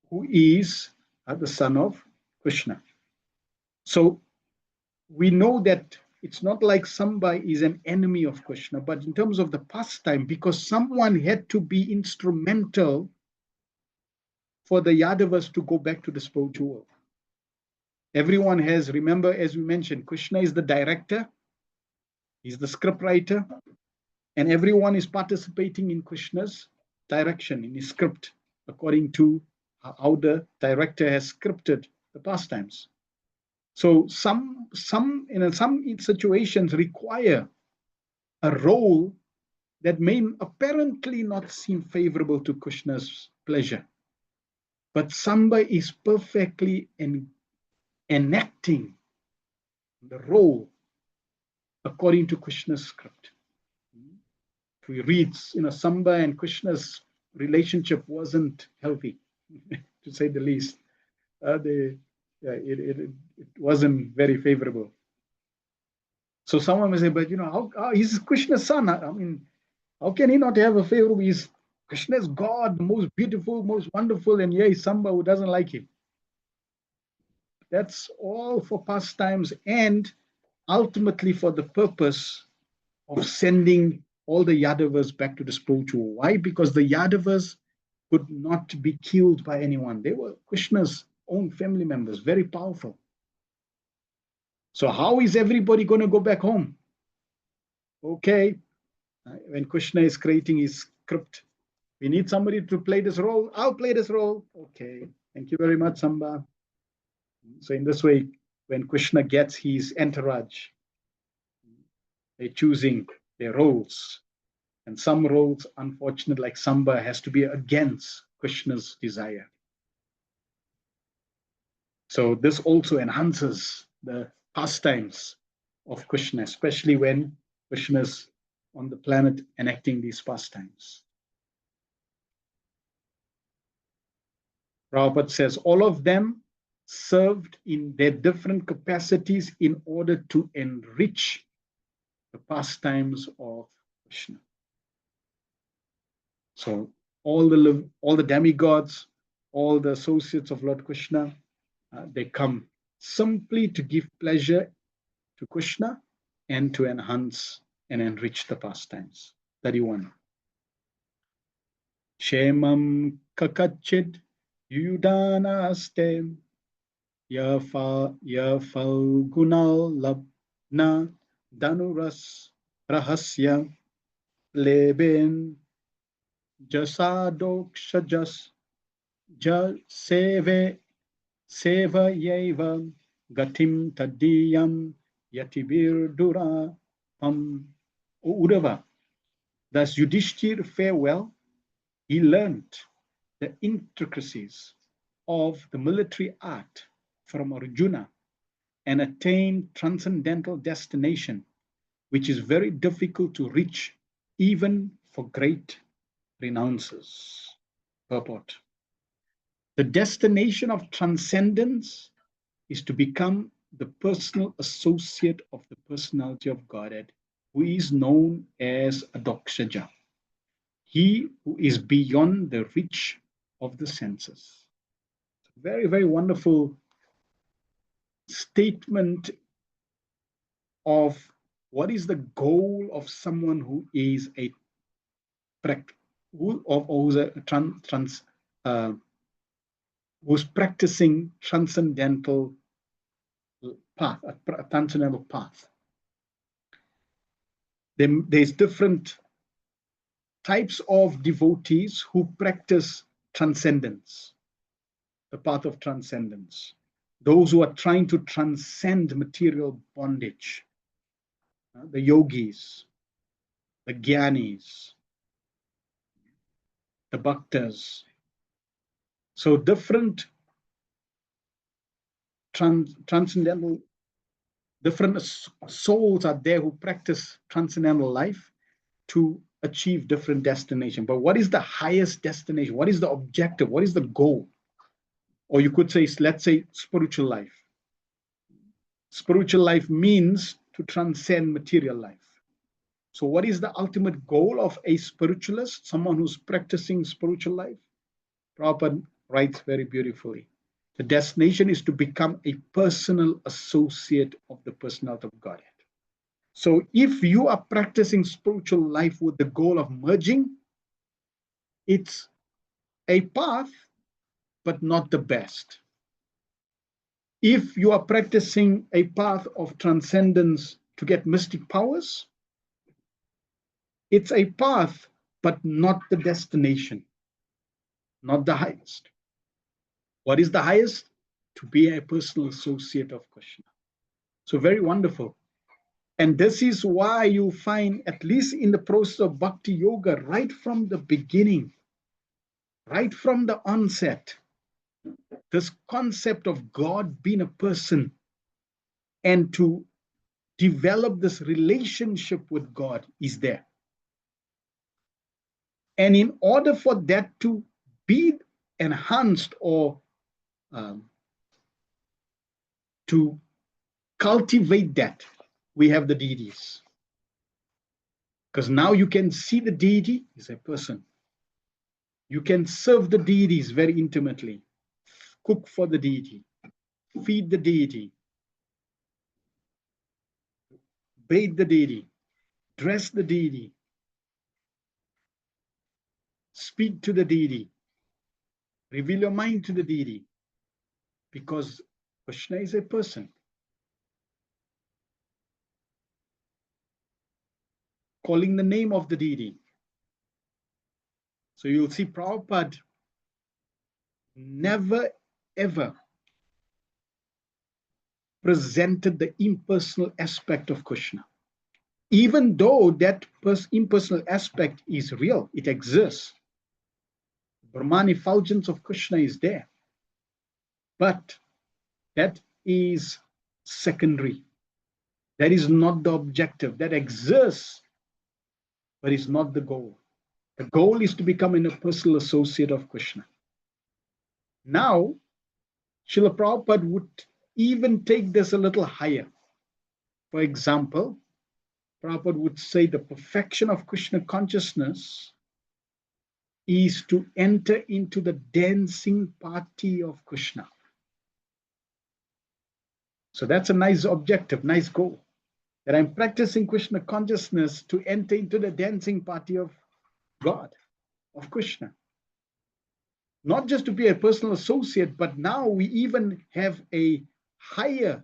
who is the son of Krishna. So we know that it's not like Samba is an enemy of Krishna, but in terms of the pastime, because someone had to be instrumental for the Yadavas to go back to the spiritual world. Everyone has, remember, as we mentioned, Krishna is the director, he's the script writer, and everyone is participating in Krishna's direction, in his script, according to how the director has scripted the pastimes. So some situations require a role that may apparently not seem favorable to Krishna's pleasure, but Samba is perfectly enacting the role according to Krishna's script. If we read, Samba and Krishna's relationship wasn't healthy, to say the least. It wasn't very favorable. So someone may say, but how he's Krishna's son. I mean, how can he not have a favorable? He's Krishna's God, the most beautiful, most wonderful, and he's Samba who doesn't like him. That's all for pastimes and ultimately for the purpose of sending all the Yadavas back to the spiritual. Why? Because the Yadavas could not be killed by anyone. They were Krishna's own family members, very powerful. So how is everybody going to go back home? Okay, when Krishna is creating his script, we need somebody to play this role. I'll play this role. Okay, thank you very much, Samba. So in this way, when Krishna gets his entourage, they're choosing their roles. And some roles, unfortunately, like Samba, has to be against Krishna's desire. So this also enhances the pastimes of Krishna, especially when Krishna's on the planet enacting these pastimes. Prabhupada says all of them served in their different capacities in order to enrich the pastimes of Krishna. So all the demigods, all the associates of Lord Krishna, they come simply to give pleasure to Krishna and to enhance and enrich the pastimes. 31. Shemam kakachid yudanaste yafal gunal labna danuras rahasya leben jasadokshajas ja seve seva yeva gatim tadiyam yatibir dura Uddhava. Thus Yudhishthir farewell. He learned the intricacies of the military art from Arjuna and attained transcendental destination, which is very difficult to reach even for great renouncers. Purport. The destination of transcendence is to become the personal associate of the personality of Godhead, who is known as Adokshaja, he who is beyond the reach of the senses. Very, very wonderful statement of what is the goal of someone who is who's practicing transcendental path, a transcendental path. There's different types of devotees who practice transcendence. the path of transcendence. Those who are trying to transcend material bondage, the yogis, the gyanis, the bhaktas. So different transcendental, different souls are there who practice transcendental life to achieve different destination. But what is the highest destination? What is the objective? What is the goal? Or you could say, let's say, spiritual life. Spiritual life means to transcend material life. So what is the ultimate goal of a spiritualist, someone who's practicing spiritual life? Prabhupada writes very beautifully. The destination is to become a personal associate of the personality of Godhead. So if you are practicing spiritual life with the goal of merging, it's a path, but not the best. If you are practicing a path of transcendence to get mystic powers, it's a path, but not the destination, not the highest. What is the highest? To be a personal associate of Krishna. So very wonderful. And this is why you find, at least in the process of bhakti yoga, right from the beginning, right from the onset, this concept of God being a person and to develop this relationship with God is there. And in order for that to be enhanced or to cultivate that, we have the deities. Because now you can see the deity is a person. You can serve the deities very intimately, cook for the deity, feed the deity, bathe the deity, dress the deity, speak to the deity, reveal your mind to the deity, because Krishna is a person. Calling the name of the deity. So you'll see Prabhupada never ever presented the impersonal aspect of Krishna. Even though that impersonal aspect is real, it exists. Brahman effulgence of Krishna is there. But that is secondary. That is not the objective. That exists, but is not the goal. The goal is to become a personal associate of Krishna. Now, Srila Prabhupada would even take this a little higher. For example, Prabhupada would say the perfection of Krishna consciousness is to enter into the dancing party of Krishna. So that's a nice objective, nice goal. That I'm practicing Krishna consciousness to enter into the dancing party of God, of Krishna. Not just to be a personal associate, but now we even have a higher,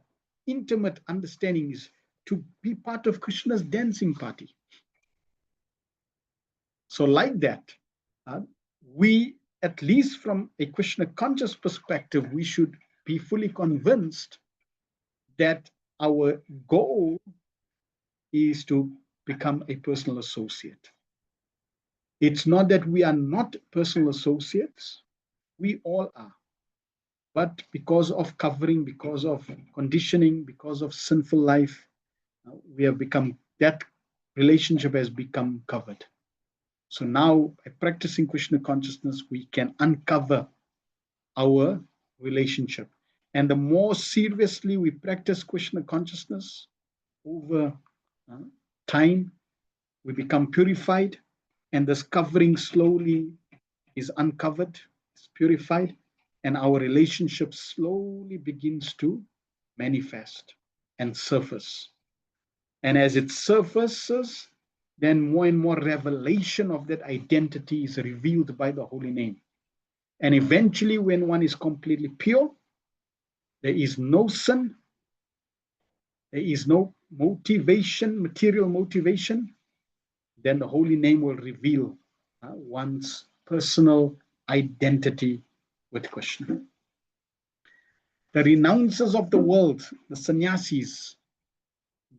intimate understanding is to be part of Krishna's dancing party. So like that, we, at least from a Krishna conscious perspective, we should be fully convinced that our goal is to become a personal associate. It's not that we are not personal associates, we all are. But because of covering, because of conditioning, because of sinful life, we have become, that relationship has become covered. So now, by practicing Krishna consciousness, we can uncover our relationship. And the more seriously we practice Krishna consciousness, over time, we become purified, and this covering slowly is uncovered, is purified, and our relationship slowly begins to manifest and surface. And as it surfaces, then more and more revelation of that identity is revealed by the holy name. And eventually, when one is completely pure, there is no sin, there is no motivation, material motivation, then the holy name will reveal one's personal identity with Krishna. The renouncers of the world, the sannyasis,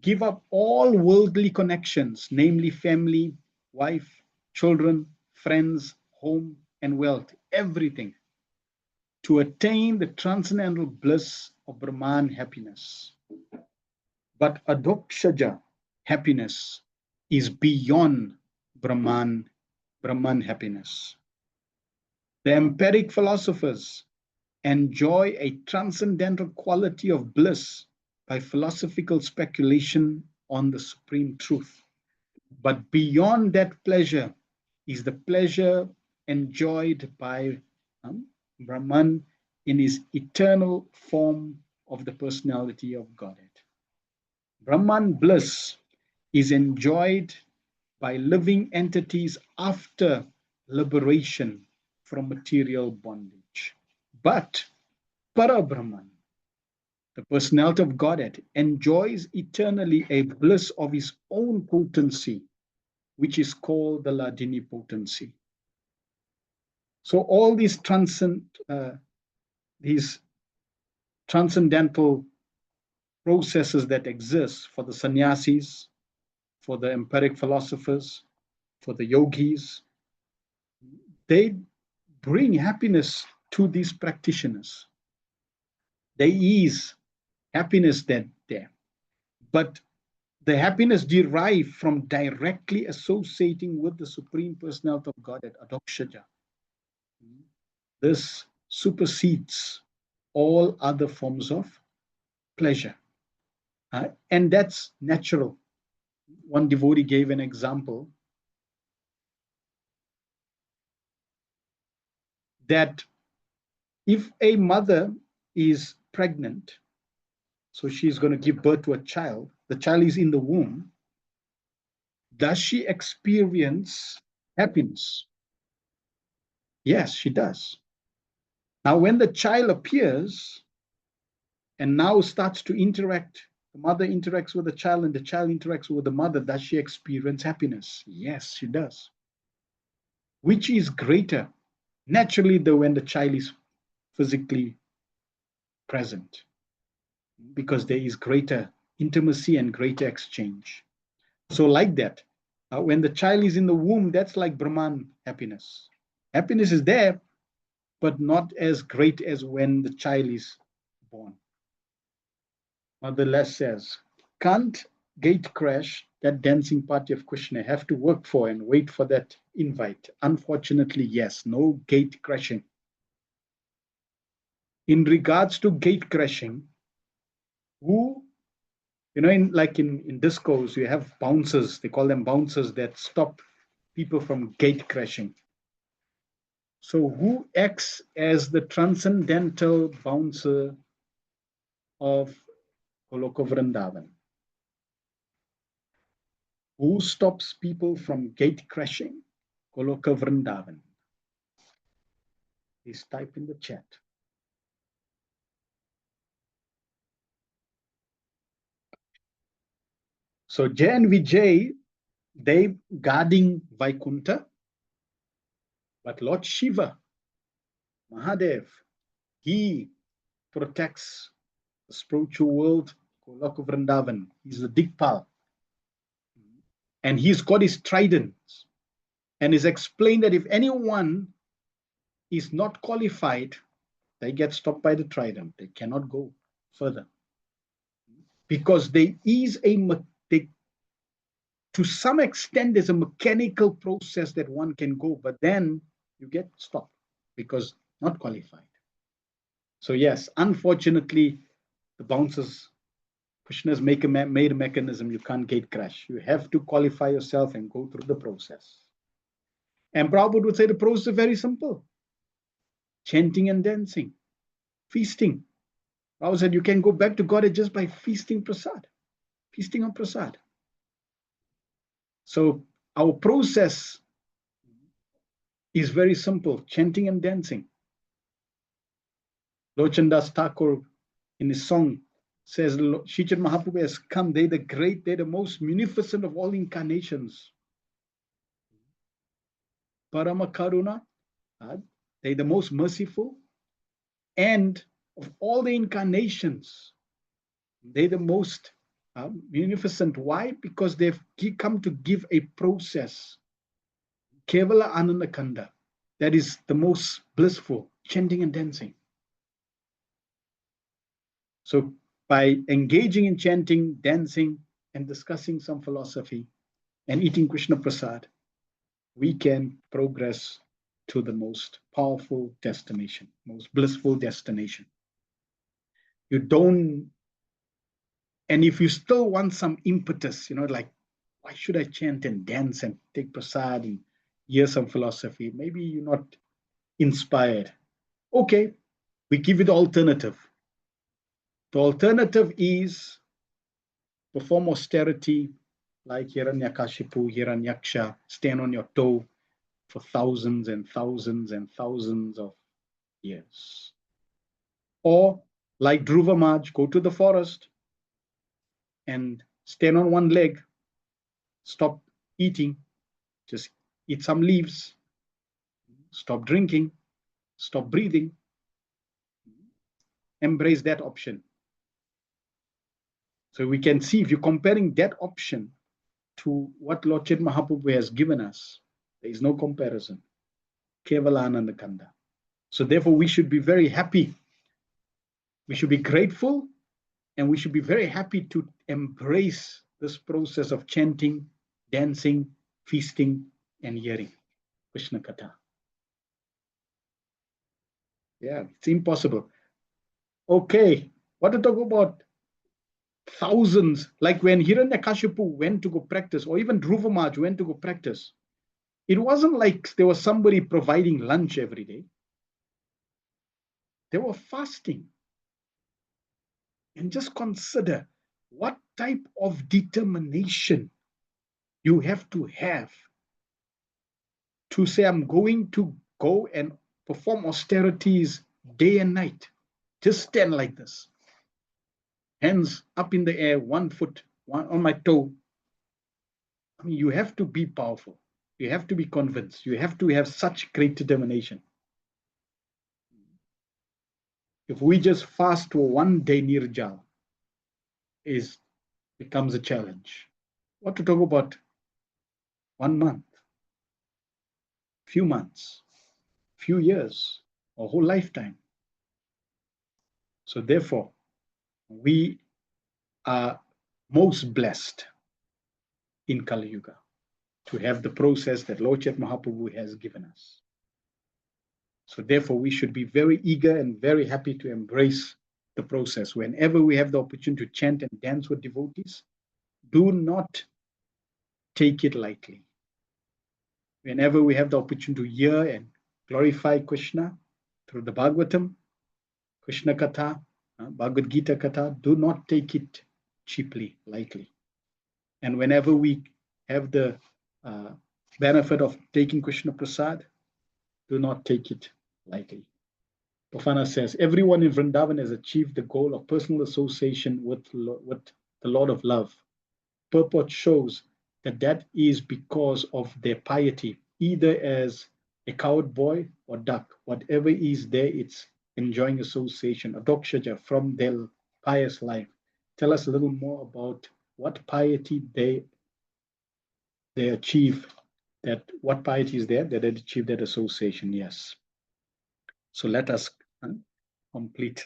give up all worldly connections, namely family, wife, children, friends, home, and wealth, everything, to attain the transcendental bliss of Brahman happiness. But adokshaja happiness is beyond Brahman happiness. The empiric philosophers enjoy a transcendental quality of bliss by philosophical speculation on the supreme truth. But beyond that pleasure is the pleasure enjoyed by Brahman in his eternal form of the personality of Godhead. Brahman bliss is enjoyed by living entities after liberation from material bondage. But Para-Brahman, the personality of Godhead, enjoys eternally a bliss of his own potency, which is called the Ladini potency. So all these transcendental processes that exist for the sannyasis, for the empiric philosophers, for the yogis, they bring happiness to these practitioners. They ease happiness there. But the happiness derived from directly associating with the Supreme Personality of Godhead, Adokshaja. This supersedes all other forms of pleasure. And that's natural. One devotee gave an example that if a mother is pregnant, so she's going to give birth to a child, the child is in the womb, does she experience happiness? Yes, she does. Now, when the child appears and now starts to interact, the mother interacts with the child and the child interacts with the mother, does she experience happiness? Yes, she does. Which is greater? Naturally, though, when the child is physically present, because there is greater intimacy and greater exchange. So like that, when the child is in the womb, that's like Brahman happiness. Happiness is there, but not as great as when the child is born. Mother Les says, can't gate crash that dancing party of Krishna, have to work for and wait for that invite? Unfortunately, yes, no gate crashing. In regards to gate crashing, who, in discos, you have bouncers, they call them bouncers that stop people from gate crashing. So who acts as the transcendental bouncer of Goloka Vrindavan? Who stops people from gate crashing? Goloka Vrindavan. Please type in the chat. So Jay and Vijay, they guarding Vaikuntha, but Lord Shiva, Mahadev, he protects the spiritual world, Goloka Vrindavan. He's the Dikpal. And he's got his tridents. And is explained that if anyone is not qualified, they get stopped by the trident. They cannot go further. Because there is to some extent, there's a mechanical process that one can go, but then you get stopped because not qualified. So yes, unfortunately, the bouncers, Krishna's made a mechanism, you can't gate crash. You have to qualify yourself and go through the process. And Prabhupada would say the process is very simple. Chanting and dancing, feasting. Prabhupada said you can go back to God just by feasting prasad, feasting on prasad. So our process is very simple, chanting and dancing. Lochandas Thakur in his song says, Sri Mahaprabhu has come, they're the most munificent of all incarnations. Parama Karuna, they're the most merciful, and Of all the incarnations, they're the most munificent. Why? Because they've come to give a process, Kevala Anandakanda, that is the most blissful, chanting and dancing. So by engaging in chanting, dancing, and discussing some philosophy and eating Krishna Prasad, we can progress to the most powerful destination, most blissful destination. You don't, and if you still want some impetus, like, why should I chant and dance and take prasad and hear some philosophy? Maybe you're not inspired. Okay, we give you the alternative. The alternative is perform austerity like Hiranyakashipu, Hiranyaksha, stand on your toe for thousands and thousands and thousands of years. Or like Dhruva Maj, go to the forest and stand on one leg, stop eating, just eat some leaves, stop drinking, stop breathing, embrace that option. So we can see, if you're comparing that option to what Lord Chaitanya Mahaprabhu has given us, there is no comparison. Kevala Anandakanda. So therefore we should be very happy. We should be grateful, and we should be very happy to embrace this process of chanting, dancing, feasting, and hearing Krishna Katha. Yeah, it's impossible. Okay, what to talk about thousands? Like when Hiranyakashipu went to go practice, or even Dhruva Maj went to go practice, it wasn't like there was somebody providing lunch every day. They were fasting. And just consider what type of determination you have to say, I'm going to go and perform austerities day and night. Just stand like this, hands up in the air, one foot on my toe. I mean, you have to be powerful. You have to be convinced. You have to have such great determination. If we just fast for one day nirjal, becomes a challenge. What to talk about 1 month, few months, few years, a whole lifetime. So therefore, we are most blessed in Kali Yuga to have the process that Lord Chaitanya Mahaprabhu has given us. So therefore, we should be very eager and very happy to embrace the process. Whenever we have the opportunity to chant and dance with devotees, do not take it lightly. Whenever we have the opportunity to hear and glorify Krishna through the Bhagavatam, Krishna Katha, Bhagavad Gita Katha, do not take it cheaply, lightly. And whenever we have the benefit of taking Krishna Prasad, do not take it lightly. Profana says, everyone in Vrindavan has achieved the goal of personal association with the Lord of Love. Purport shows that is because of their piety, either as a coward boy or duck. Whatever is there, it's enjoying association, adokshaja, from their pious life. Tell us a little more about what piety they achieve, what piety is there that they achieve that association. Yes. So let us complete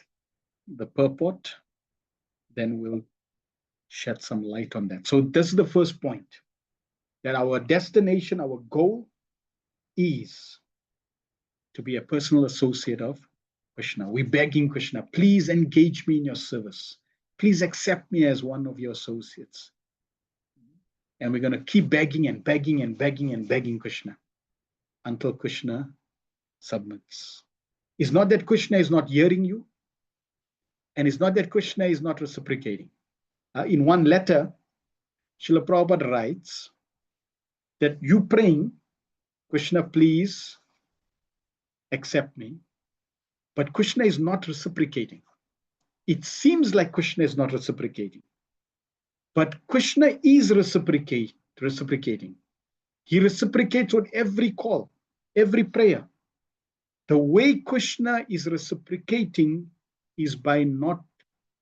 the purport, then we'll shed some light on that. So this is the first point, that our destination, our goal is to be a personal associate of Krishna. We're begging Krishna, please engage me in your service. Please accept me as one of your associates. And we're going to keep begging and begging and begging and begging Krishna until Krishna submits. It's not that Krishna is not hearing you, and it's not that Krishna is not reciprocating. In one letter, Srila Prabhupada writes that you praying, Krishna, please accept me, but Krishna is not reciprocating. It seems like Krishna is not reciprocating, but Krishna is reciprocating. He reciprocates on every call, every prayer. The way Krishna is reciprocating is by not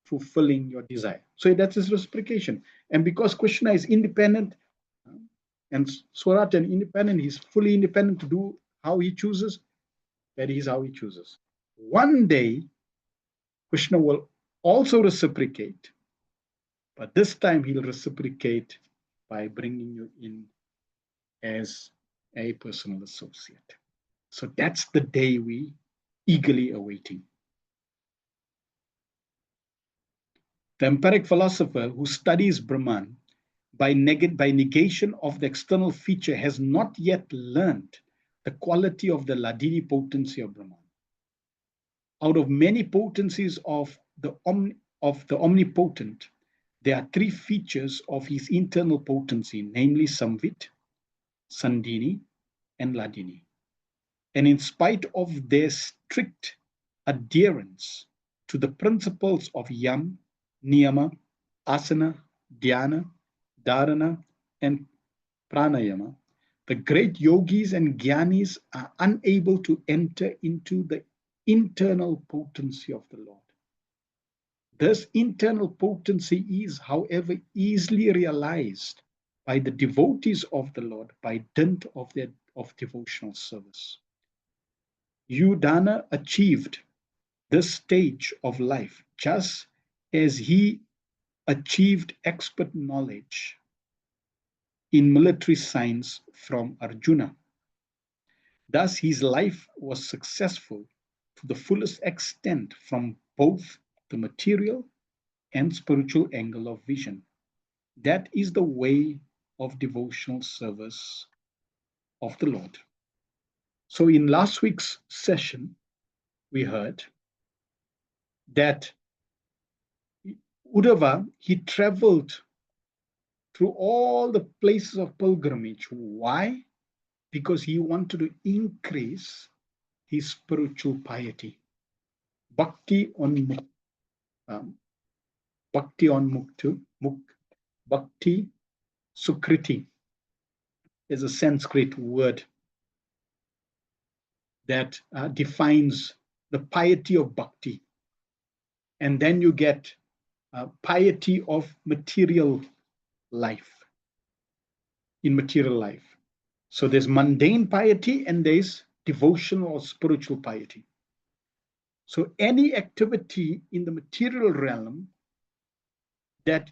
fulfilling your desire. So that's his reciprocation. And because Krishna is independent and Swarat and independent, he's fully independent to do how he chooses, that is how he chooses. One day, Krishna will also reciprocate, but this time he'll reciprocate by bringing you in as a personal associate. So that's the day we eagerly awaiting. The empiric philosopher who studies Brahman by negation of the external feature has not yet learned the quality of the Ladini potency of Brahman. Out of many potencies of the omnipotent, there are three features of his internal potency, namely Samvit, Sandhini, and Ladini. And in spite of their strict adherence to the principles of Yam, Niyama, Asana, Dhyana, Dharana, and Pranayama, the great yogis and jnanis are unable to enter into the internal potency of the Lord. This internal potency is, however, easily realized by the devotees of the Lord by dint of devotional service. Udana achieved this stage of life just as he achieved expert knowledge in military science from Arjuna. Thus, his life was successful to the fullest extent from both the material and spiritual angle of vision. That is the way of devotional service of the Lord. So in last week's session, we heard that Uddhava, he traveled through all the places of pilgrimage. Why? Because he wanted to increase his spiritual piety. Bhakti on muktu, bhakti sukriti is a Sanskrit word that defines the piety of bhakti. And then you get piety of material life, in material life. So there's mundane piety and there's devotional or spiritual piety. So any activity in the material realm that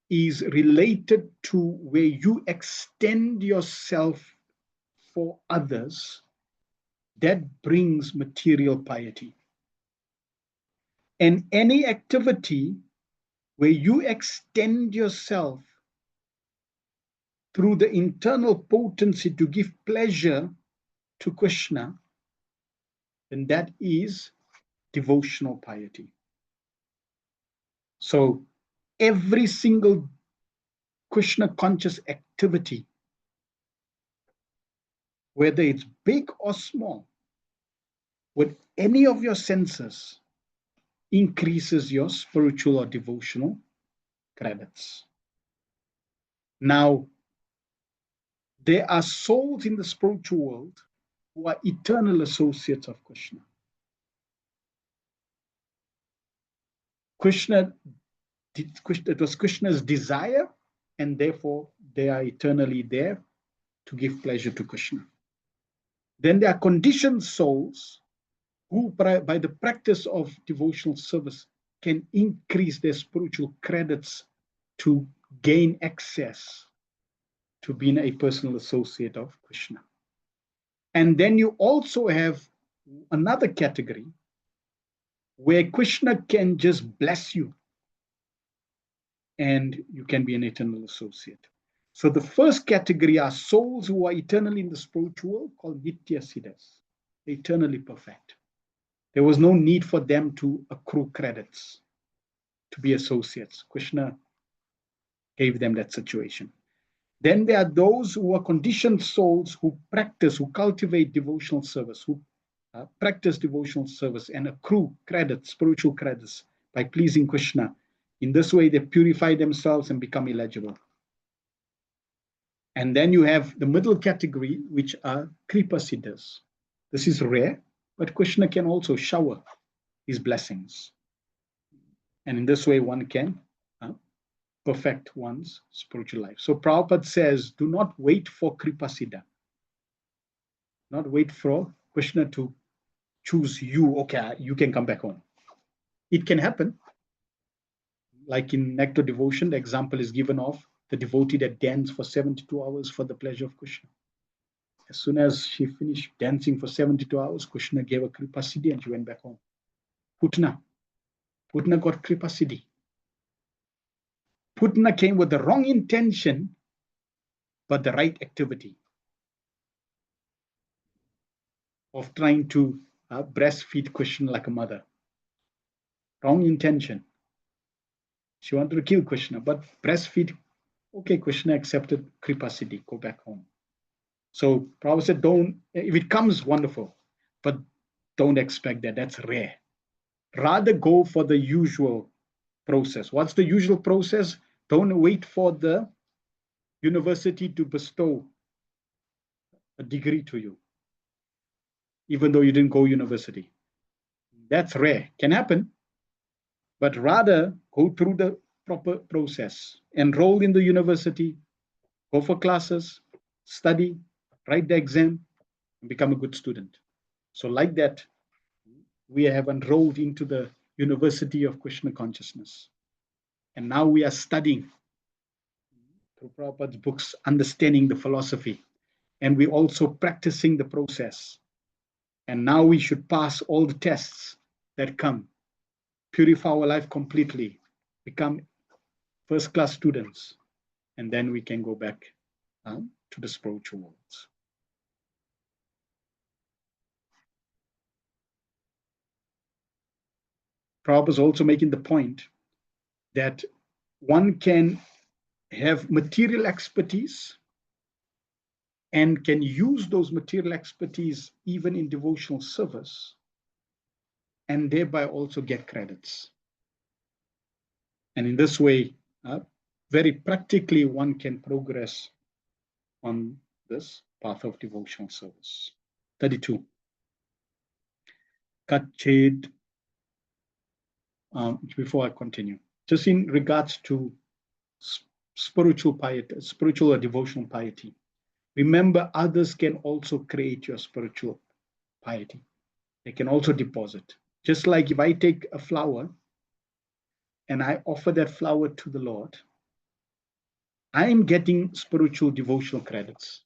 is related to where you extend yourself for others, that brings material piety. And any activity where you extend yourself through the internal potency to give pleasure to Krishna, then that is devotional piety. So every single Krishna conscious activity, whether it's big or small, with any of your senses, increases your spiritual or devotional credits. Now, there are souls in the spiritual world who are eternal associates of Krishna. It was Krishna's desire, and therefore they are eternally there to give pleasure to Krishna. Then there are conditioned souls who, by the practice of devotional service, can increase their spiritual credits to gain access to being a personal associate of Krishna. And then you also have another category where Krishna can just bless you and you can be an eternal associate. So the first category are souls who are eternally in the spiritual world, called Nitya Siddhas, eternally perfect. There was no need for them to accrue credits to be associates. Krishna gave them that situation. Then there are those who are conditioned souls who practice, who cultivate devotional service, who practice devotional service and accrue credits, spiritual credits, by pleasing Krishna. In this way, they purify themselves and become eligible. And then you have the middle category, which are Kripa Siddhas. This is rare, but Krishna can also shower his blessings. And in this way, one can perfect one's spiritual life. So Prabhupada says, do not wait for Kripa Siddha. Not wait for Krishna to choose you. Okay, you can come back home. It can happen. Like in Nectar Devotion, the example is given of the devotee that danced for 72 hours for the pleasure of Krishna. As soon as she finished dancing for 72 hours, Krishna gave her Kripa Siddhi and she went back home. Putna. Putna got Kripa Siddhi. Putna came with the wrong intention, but the right activity of trying to breastfeed Krishna like a mother. Wrong intention. She wanted to kill Krishna, but breastfeed. Okay, Krishna accepted Kripa Siddhi, go back home. So Prabhupada said, don't, if it comes, wonderful, but don't expect that. That's rare. Rather go for the usual process. What's the usual process? Don't wait for the university to bestow a degree to you, even though you didn't go university. That's rare. Can happen, but rather go through the proper process. Enroll in the university, go for classes, study, write the exam, and become a good student. So like that, we have enrolled into the University of Krishna Consciousness. And now we are studying through Prabhupada's books, understanding the philosophy. And we're also practicing the process. And now we should pass all the tests that come, purify our life completely, become first-class students, and then we can go back to the spiritual worlds. Prabhupada is also making the point that one can have material expertise and can use those material expertise even in devotional service and thereby also get credits. And in this way, very practically, one can progress on this path of devotional service. 32. Kached, before I continue, just in regards to spiritual piety, spiritual or devotional piety, remember others can also create your spiritual piety. They can also deposit. Just like if I take a flower and I offer that flower to the Lord, I am getting spiritual devotional credits.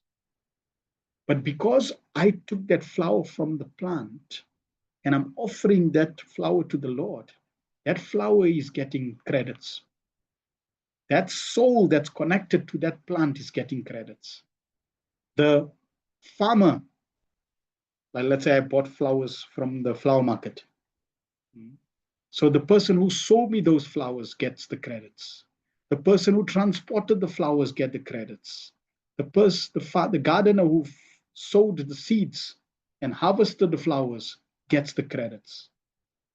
But because I took that flower from the plant and I'm offering that flower to the Lord, that flower is getting credits. That soul that's connected to that plant is getting credits. The farmer, like let's say I bought flowers from the flower market. So the person who sold me those flowers gets the credits. The person who transported the flowers get the credits. The gardener who sowed the seeds and harvested the flowers gets the credits.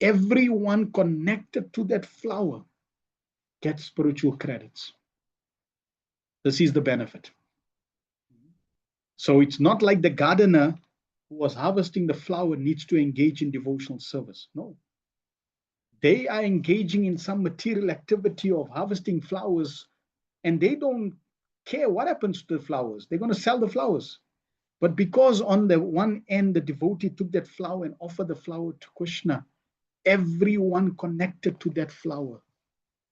Everyone connected to that flower gets spiritual credits. This is the benefit. So it's not like the gardener who was harvesting the flower needs to engage in devotional service. No. They are engaging in some material activity of harvesting flowers, and they don't care what happens to the flowers. They're going to sell the flowers. But because on the one end, the devotee took that flower and offered the flower to Krishna, everyone connected to that flower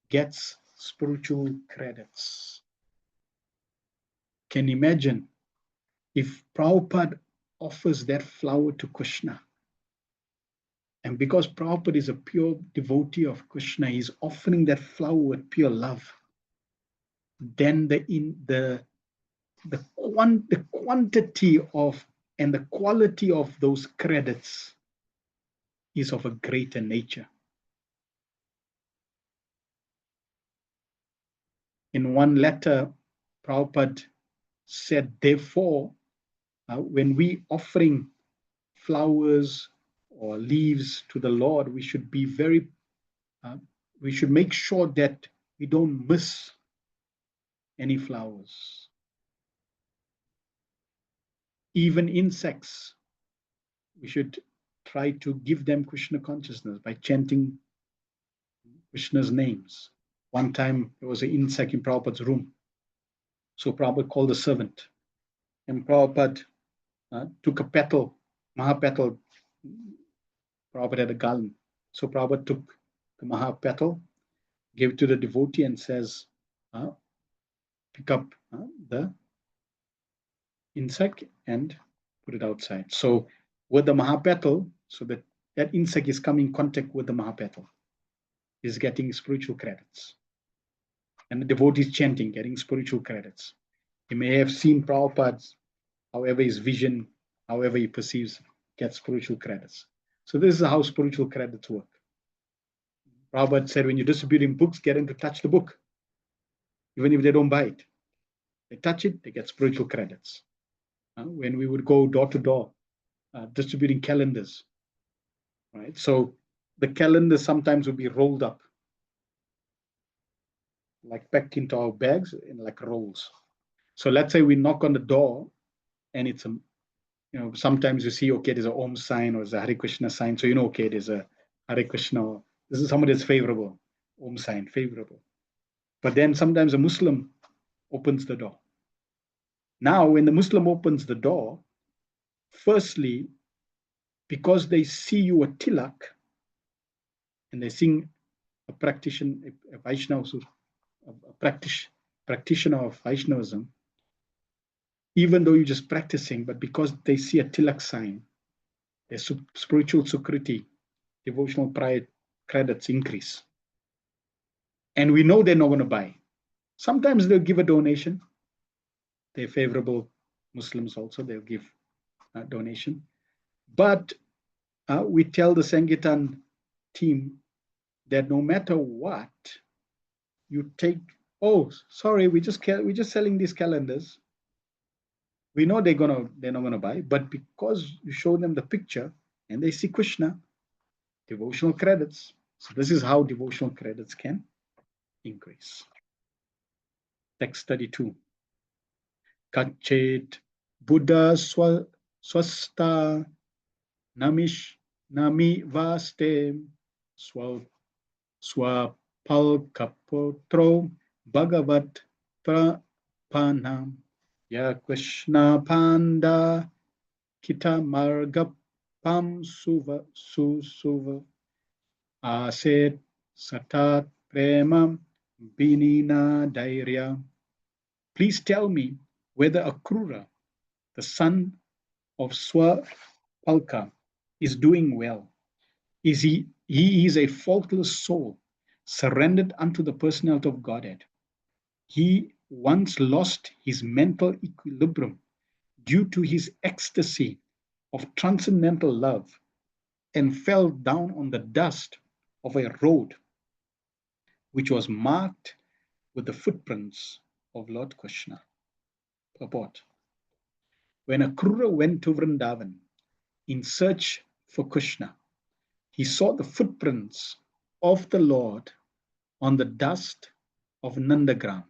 gets spiritual credits. Can you imagine if Prabhupada offers that flower to Krishna? And because Prabhupada is a pure devotee of Krishna, he's offering that flower with pure love. Then the quantity of and the quality of those credits is of a greater nature. In one letter, Prabhupada said, therefore, when we offering flowers or leaves to the Lord, we should be we should make sure that we don't miss any flowers. Even insects, we should try to give them Krishna consciousness by chanting Krishna's names. One time there was an insect in Prabhupada's room. So Prabhupada called the servant. And Prabhupada took a petal, Mahapetal. Prabhupada had a garland. So Prabhupada took the Mahapetal, gave it to the devotee and says, pick up the insect and put it outside. So with the Mahapetal, so that insect is coming in contact with the Mahapetal, is getting spiritual credits. And the devotee is chanting, getting spiritual credits. He may have seen Prabhupada's, however his vision, however he perceives, gets spiritual credits. So this is how spiritual credits work. Prabhupada said, when you're distributing books, get them to touch the book, even if they don't buy it. They touch it, they get spiritual credits. When we would go door to door, distributing calendars, right? So the calendar sometimes would be rolled up, like packed into our bags in like rolls. So let's say we knock on the door and it's sometimes you see, okay, there's a Om sign or there's a Hare Krishna sign. So okay, there's a Hare Krishna. This is somebody that's favorable, Om sign, favorable. But then sometimes a Muslim opens the door. Now, when the Muslim opens the door, firstly, because they see you a tilak, and they sing a practitioner, a Vaishnava, practitioner of Vaishnavism, even though you're just practicing, but because they see a tilak sign, their spiritual sukriti, devotional pride credits increase. And we know they're not going to buy. Sometimes they'll give a donation. They're favorable Muslims also, they'll give a donation. But we tell the Sankirtan team that no matter what, you take, oh, sorry, we're just selling these calendars. We know they're not gonna buy, but because you show them the picture and they see Krishna, devotional credits. So this is how devotional credits can increase. Text 32. Kachet Buddha swasta nami vaste swapalkapotro bhagavat prapanam ya Krishna panda kita margapam suva aset satat premam binina dairya. Please tell me whether Akrura, the son of Swapalka, is doing well. He is a faultless soul, surrendered unto the personality of Godhead. He once lost his mental equilibrium due to his ecstasy of transcendental love and fell down on the dust of a road which was marked with the footprints of Lord Krishna. Purport. When Akrura went to Vrindavan in search for Krishna, he saw the footprints of the Lord on the dust of Nandagram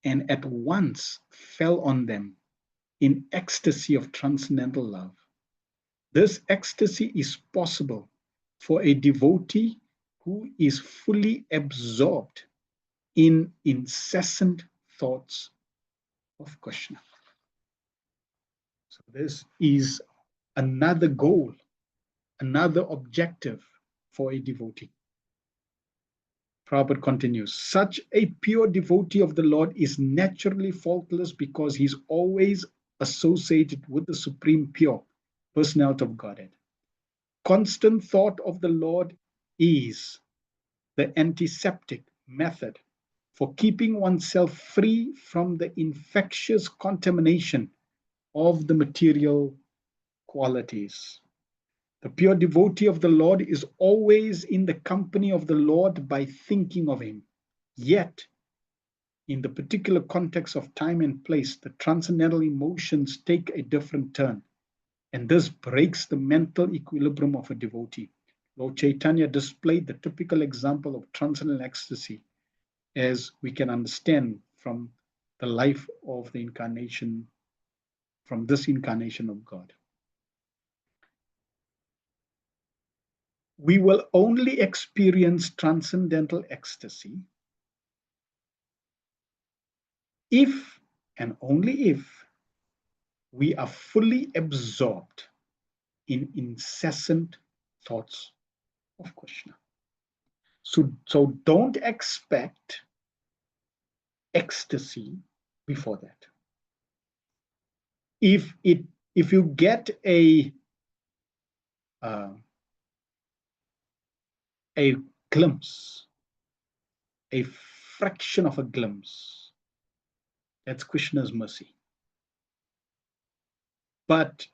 and at once fell on them in ecstasy of transcendental love. This ecstasy is possible for a devotee who is fully absorbed in incessant thoughts of Krishna. So this is another goal, another objective for a devotee. Prabhupada continues, such a pure devotee of the Lord is naturally faultless because he's always associated with the supreme pure personality of Godhead. Constant thought of the Lord is the antiseptic method for keeping oneself free from the infectious contamination of the material qualities. The pure devotee of the Lord is always in the company of the Lord by thinking of him. Yet, in the particular context of time and place, the transcendental emotions take a different turn, and this breaks the mental equilibrium of a devotee. Lord Chaitanya displayed the typical example of transcendental ecstasy, as we can understand from the life of the incarnation, from this incarnation of God. we will only experience transcendental ecstasy if and only if we are fully absorbed in incessant thoughts of Krishna. So don't expect ecstasy before that. If you get a glimpse, a fraction of a glimpse, that's Krishna's mercy. But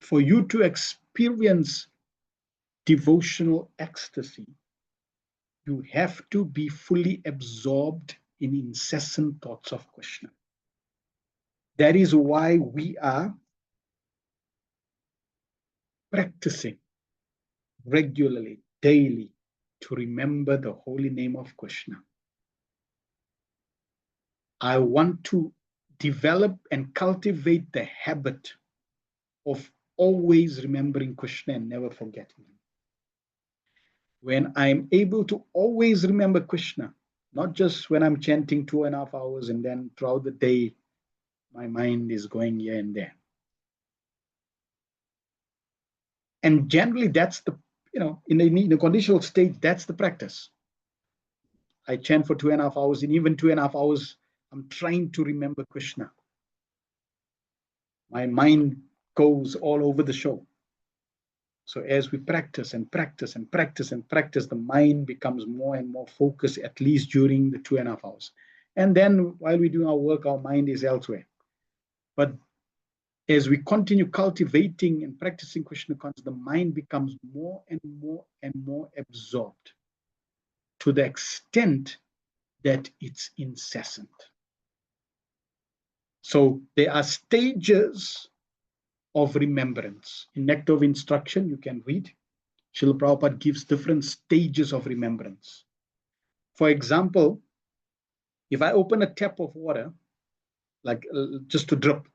for you to experience devotional ecstasy, you have to be fully absorbed in incessant thoughts of Krishna. That is why we are practicing regularly, daily, to remember the holy name of Krishna. I want to develop and cultivate the habit of always remembering Krishna and never forgetting him. When I'm able to always remember Krishna, not just when I'm chanting 2.5 hours and then throughout the day, my mind is going here and there. And generally that's the, in the conditional state, that's the practice. I chant for 2.5 hours, and even 2.5 hours, I'm trying to remember Krishna. My mind goes all over the show. So as we practice and practice and practice and practice, the mind becomes more and more focused, at least during the 2.5 hours. And then while we do our work, our mind is elsewhere. But as we continue cultivating and practicing Krishna consciousness, the mind becomes more and more and more absorbed to the extent that it's incessant. So there are stages of remembrance. In Nectar of Instruction, you can read, Srila Prabhupada gives different stages of remembrance. For example, if I open a tap of water, like just to drip,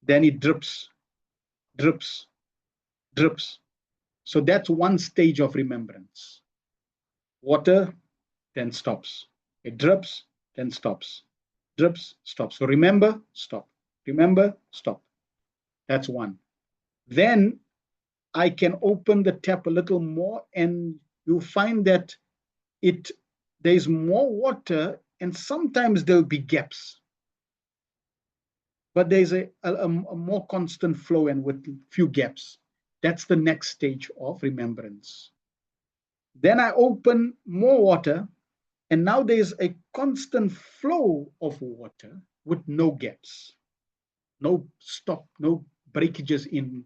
then it drips, drips, drips. So that's one stage of remembrance. Water, then stops. It drips, then stops. Drips, stops. So remember, stop. Remember, stop. That's one. Then I can open the tap a little more, and you find that there's more water, and sometimes there'll be gaps. But there's a more constant flow and with few gaps. That's the next stage of remembrance. Then I open more water, and now there's a constant flow of water with no gaps, no stop, no breakages in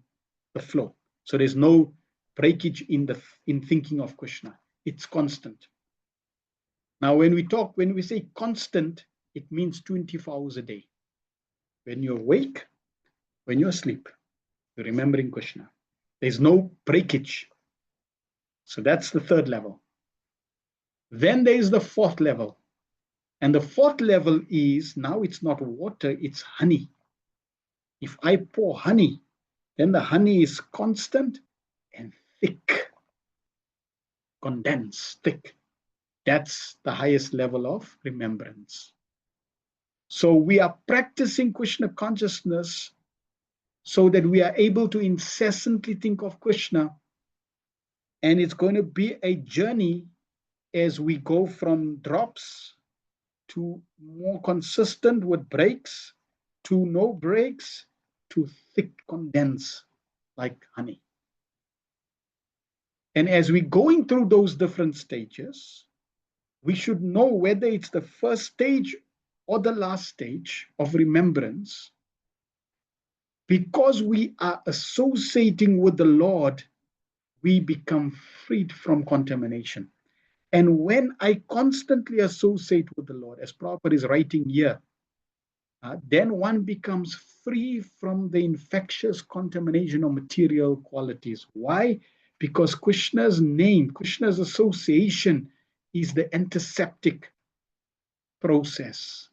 the flow. So there's no breakage in thinking of Krishna. It's constant. Now, when we say constant, it means 24 hours a day. When you're awake, when you're asleep, you're remembering Krishna. There's no breakage. So that's the third level. Then there is the fourth level. And the fourth level is, now it's not water, it's honey. If I pour honey, then the honey is constant and thick, condensed, thick. That's the highest level of remembrance. So we are practicing Krishna consciousness so that we are able to incessantly think of Krishna. And it's going to be a journey as we go from drops to more consistent with breaks, to no breaks, to thick condense like honey. And as we're going through those different stages, we should know whether it's the first stage or the last stage of remembrance. Because we are associating with the Lord, we become freed from contamination. And when I constantly associate with the Lord, as Prabhupada is writing here, then one becomes free from the infectious contamination of material qualities. Why? Because Krishna's name, Krishna's association is the antiseptic process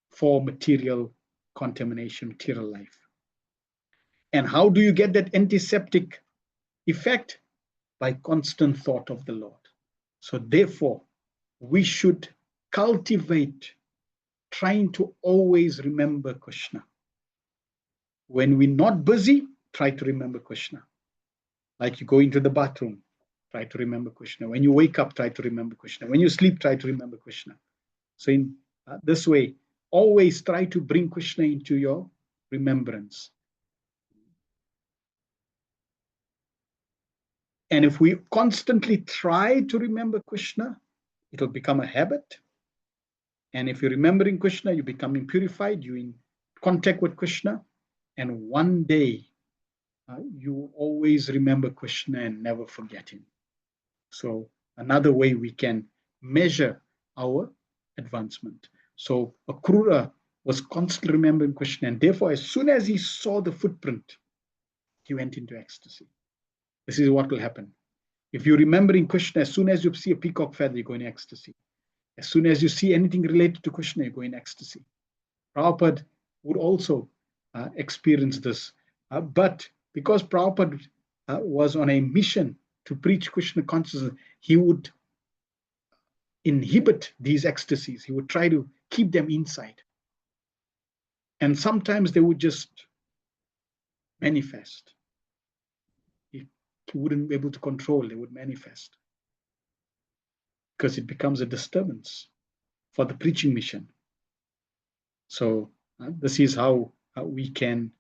for material contamination, material life. And how do you get that antiseptic effect? by constant thought of the Lord. So therefore, we should cultivate trying to always remember Krishna. When we're not busy, try to remember Krishna. Like you go into the bathroom, try to remember Krishna. When you wake up, try to remember Krishna. When you sleep, try to remember Krishna. So in this way, always try to bring Krishna into your remembrance. And if we constantly try to remember Krishna, it'll become a habit. And if you're remembering Krishna, you're becoming purified, you're in contact with Krishna. And one day, you will always remember Krishna and never forget him. So another way we can measure our advancement. So Akrura was constantly remembering Krishna, and therefore, as soon as he saw the footprint, he went into ecstasy. This is what will happen. If you're remembering Krishna, as soon as you see a peacock feather, you go in ecstasy. As soon as you see anything related to Krishna, you go in ecstasy. Prabhupada would also experience this. But because Prabhupada was on a mission to preach Krishna consciousness, he would inhibit these ecstasies. He would try to keep them inside. And sometimes they would just manifest. He wouldn't be able to control, they would manifest. Because it becomes a disturbance for the preaching mission. So this is how we can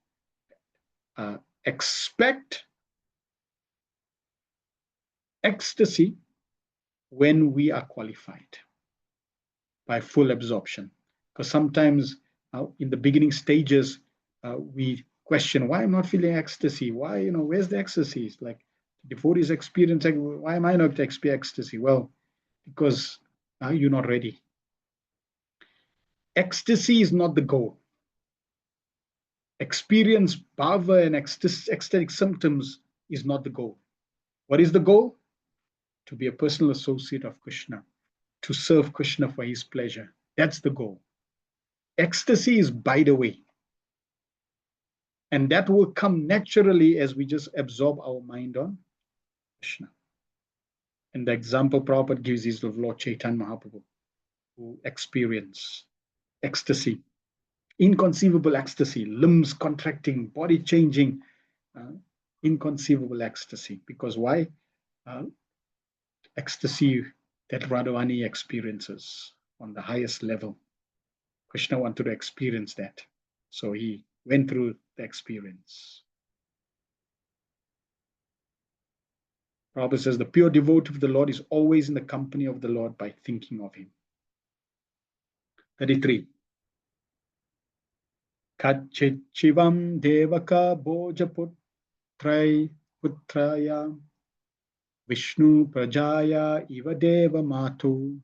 expect ecstasy when we are qualified by full absorption. Because sometimes in the beginning stages, we question why I'm not feeling ecstasy. Why, where's the ecstasy? It's like devotees experience, why am I not experiencing ecstasy? Well, because you're not ready. Ecstasy is not the goal. Experience bhava and ecstatic symptoms is not the goal. What is the goal? To be a personal associate of Krishna, to serve Krishna for his pleasure. That's the goal. Ecstasy is by the way. And that will come naturally as we just absorb our mind on Krishna. And the example Prabhupada gives is of Lord Chaitanya Mahaprabhu, who experienced ecstasy, inconceivable ecstasy, limbs contracting, body changing, inconceivable ecstasy. Because why? Ecstasy that Radharani experiences on the highest level. Krishna wanted to experience that. So he went through the experience. Prabhupada says the pure devotee of the Lord is always in the company of the Lord by thinking of him. 33. Kachichivam devaka bojaputrai putraya Vishnu prajaya iva deva matu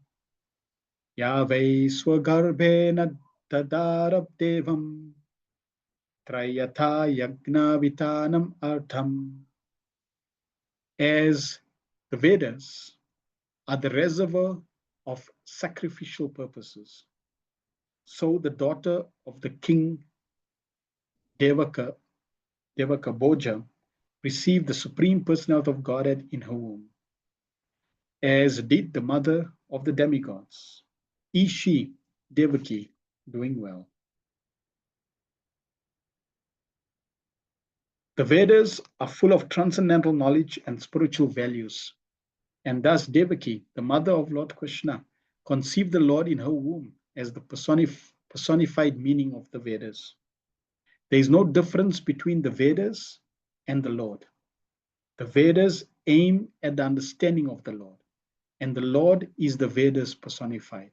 Yavai swagarbhena tadarab devam Trayatha yagna vitanam artham. As the Vedas are the reservoir of sacrificial purposes, so the daughter of the king Devaka Bhoja received the supreme personality of Godhead in her womb, as did the mother of the demigods. Is she, Devaki, doing well? The Vedas are full of transcendental knowledge and spiritual values, and thus Devaki, the mother of Lord Krishna, conceived the Lord in her womb as the personified meaning of the Vedas. There is no difference between the Vedas and the Lord. The Vedas aim at the understanding of the Lord, and the Lord is the Vedas personified.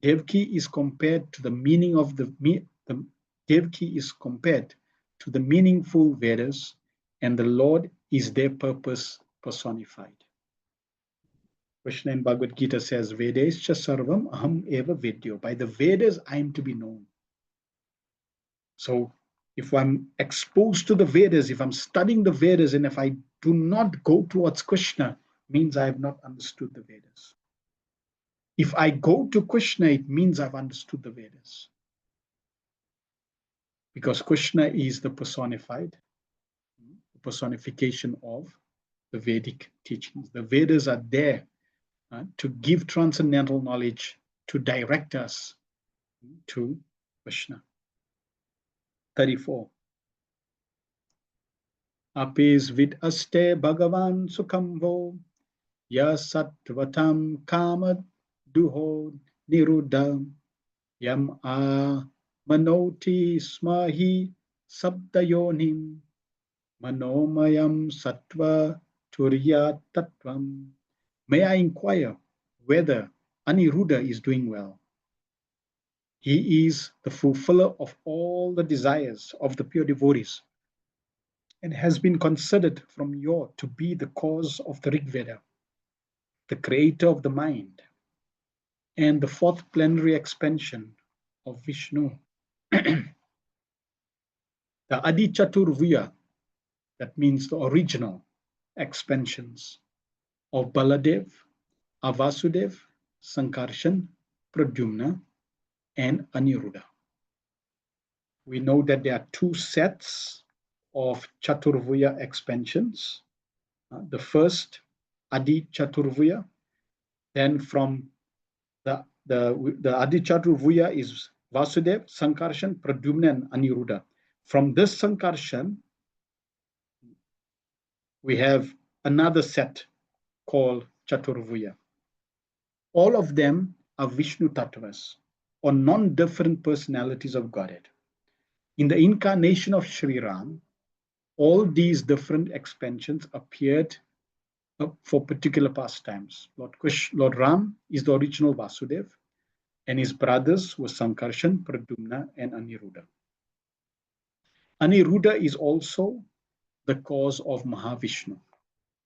Devaki is compared to the meaning of Devaki is compared to the meaningful Vedas, and the Lord is their purpose personified. Krishna in Bhagavad Gita says, Vedescha sarvam aham eva vedyo. By the Vedas, I am to be known. So if I'm exposed to the Vedas, if I'm studying the Vedas, and if I do not go towards Krishna, means I have not understood the Vedas. If I go to Krishna, it means I've understood the Vedas. Because Krishna is the personification of the Vedic teachings. The Vedas are there to give transcendental knowledge, to direct us to Krishna. 34. Apis vid aste bhagavan sukamvo ya sattvatam kama duho niruddha yam a manoti smahi sabdayonim manomayam sattva turya tattvam. May I inquire whether Aniruddha is doing well? He is the fulfiller of all the desires of the pure devotees and has been considered from yore to be the cause of the Rig Veda, the creator of the mind, and the fourth plenary expansion of Vishnu. The Adi Chaturvya, that means the original expansions of Baladev, Avasudev, Sankarshan, Pradyumna, and Aniruddha. We know that there are two sets of Chaturvya expansions. The first, Adi Chaturvya, then from the Adi Chaturvya is Vasudev, Sankarshan, Pradyumna, and Aniruddha. From this Sankarshan, we have another set called Chaturvya. All of them are Vishnu Tattvas, or non-different personalities of Godhead. In the incarnation of Sri Ram, all these different expansions appeared for particular pastimes. Lord Ram is the original Vasudev, and his brothers were Sankarshan, Pradyumna, and Aniruddha. Aniruddha is also the cause of Mahavishnu.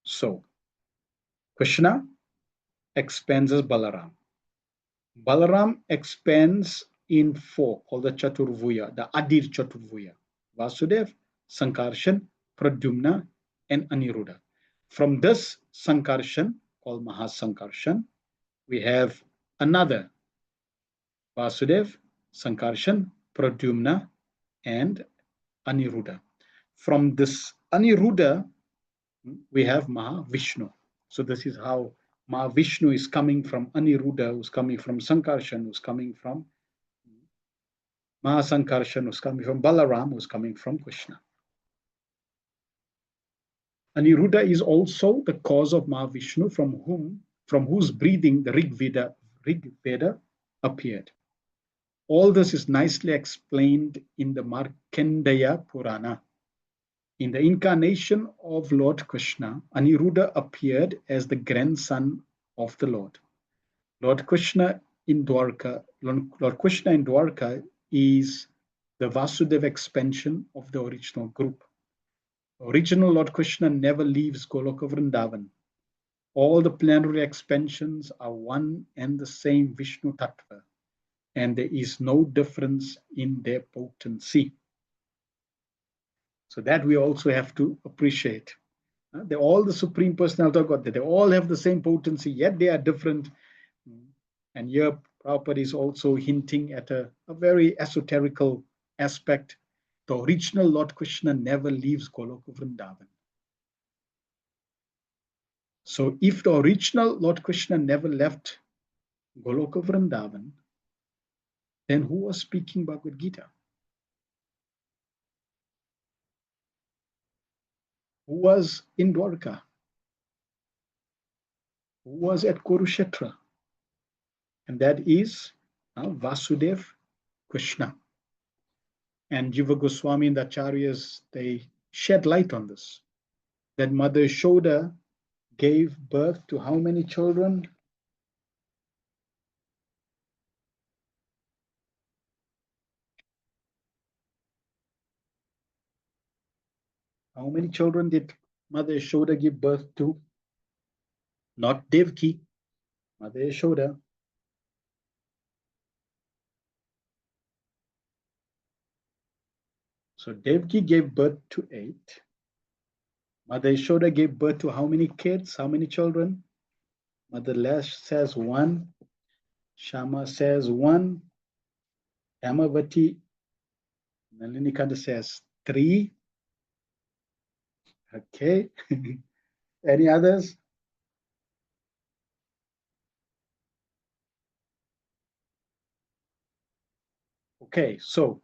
So, Krishna expands as Balaram. Balaram expands in four, called the Chaturvya, the Adir Chaturvya. Vasudev, Sankarshan, Pradyumna, and Aniruddha. From this Sankarshan, called Mahasankarshan, we have another Vasudev, Sankarshan, Pradyumna, and Aniruddha. From this Aniruddha, we have Mahavishnu. So this is how Mahavishnu is coming from Aniruddha, who's coming from Sankarshan, who's coming from Mahasankarshan, who's coming from Balaram, who's coming from Krishna. Aniruddha is also the cause of Mahavishnu, from whose breathing the Rig Veda appeared. All this is nicely explained in the Markandeya Purana. In the incarnation of Lord Krishna, Aniruddha appeared as the grandson of the Lord. Lord Krishna in Dwarka is the Vasudeva expansion of the original group. Original Lord Krishna never leaves Goloka Vrindavan. All the plenary expansions are one and the same Vishnu Tattva, and there is no difference in their potency. So that we also have to appreciate. They're all the Supreme Personality of God. They all have the same potency, yet they are different. And here Prabhupada is also hinting at a very esoterical aspect. The original Lord Krishna never leaves Goloka Vrindavan. So if the original Lord Krishna never left Goloka Vrindavan, then who was speaking Bhagavad Gita? Who was in Dwarka? Who was at Kurukshetra? And that is Vasudev Krishna. And Jiva Goswami and the Acharyas, they shed light on this. That Mother Yashoda gave birth to how many children? How many children did Mother Yashoda give birth to? Not Devki, Mother Yashoda. So Devki gave birth to 8. Mother Yashoda gave birth to how many kids? How many children? Mother Lash says 1. Shama says 1. Yamavati Nalinikanda says 3. Okay. Any others? Okay, so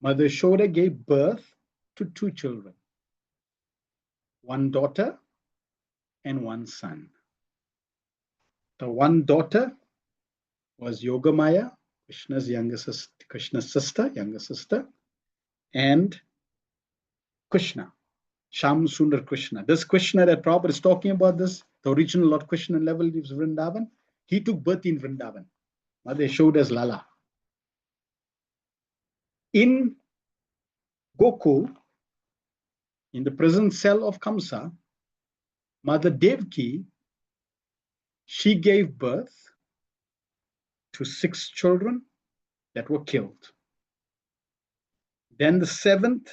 Mother Yashoda gave birth to two children, one daughter and one son. The one daughter was Yogamaya, Krishna's younger sister, and Krishna, Sham Sundar Krishna. This Krishna that Prabhupada is talking about, this, the original Lord Krishna level lives Vrindavan. He took birth in Vrindavan. Mother Yashoda's Lala. In Gokul, in the prison cell of Kamsa, Mother Devaki, she gave birth to 6 children that were killed. Then the 7th,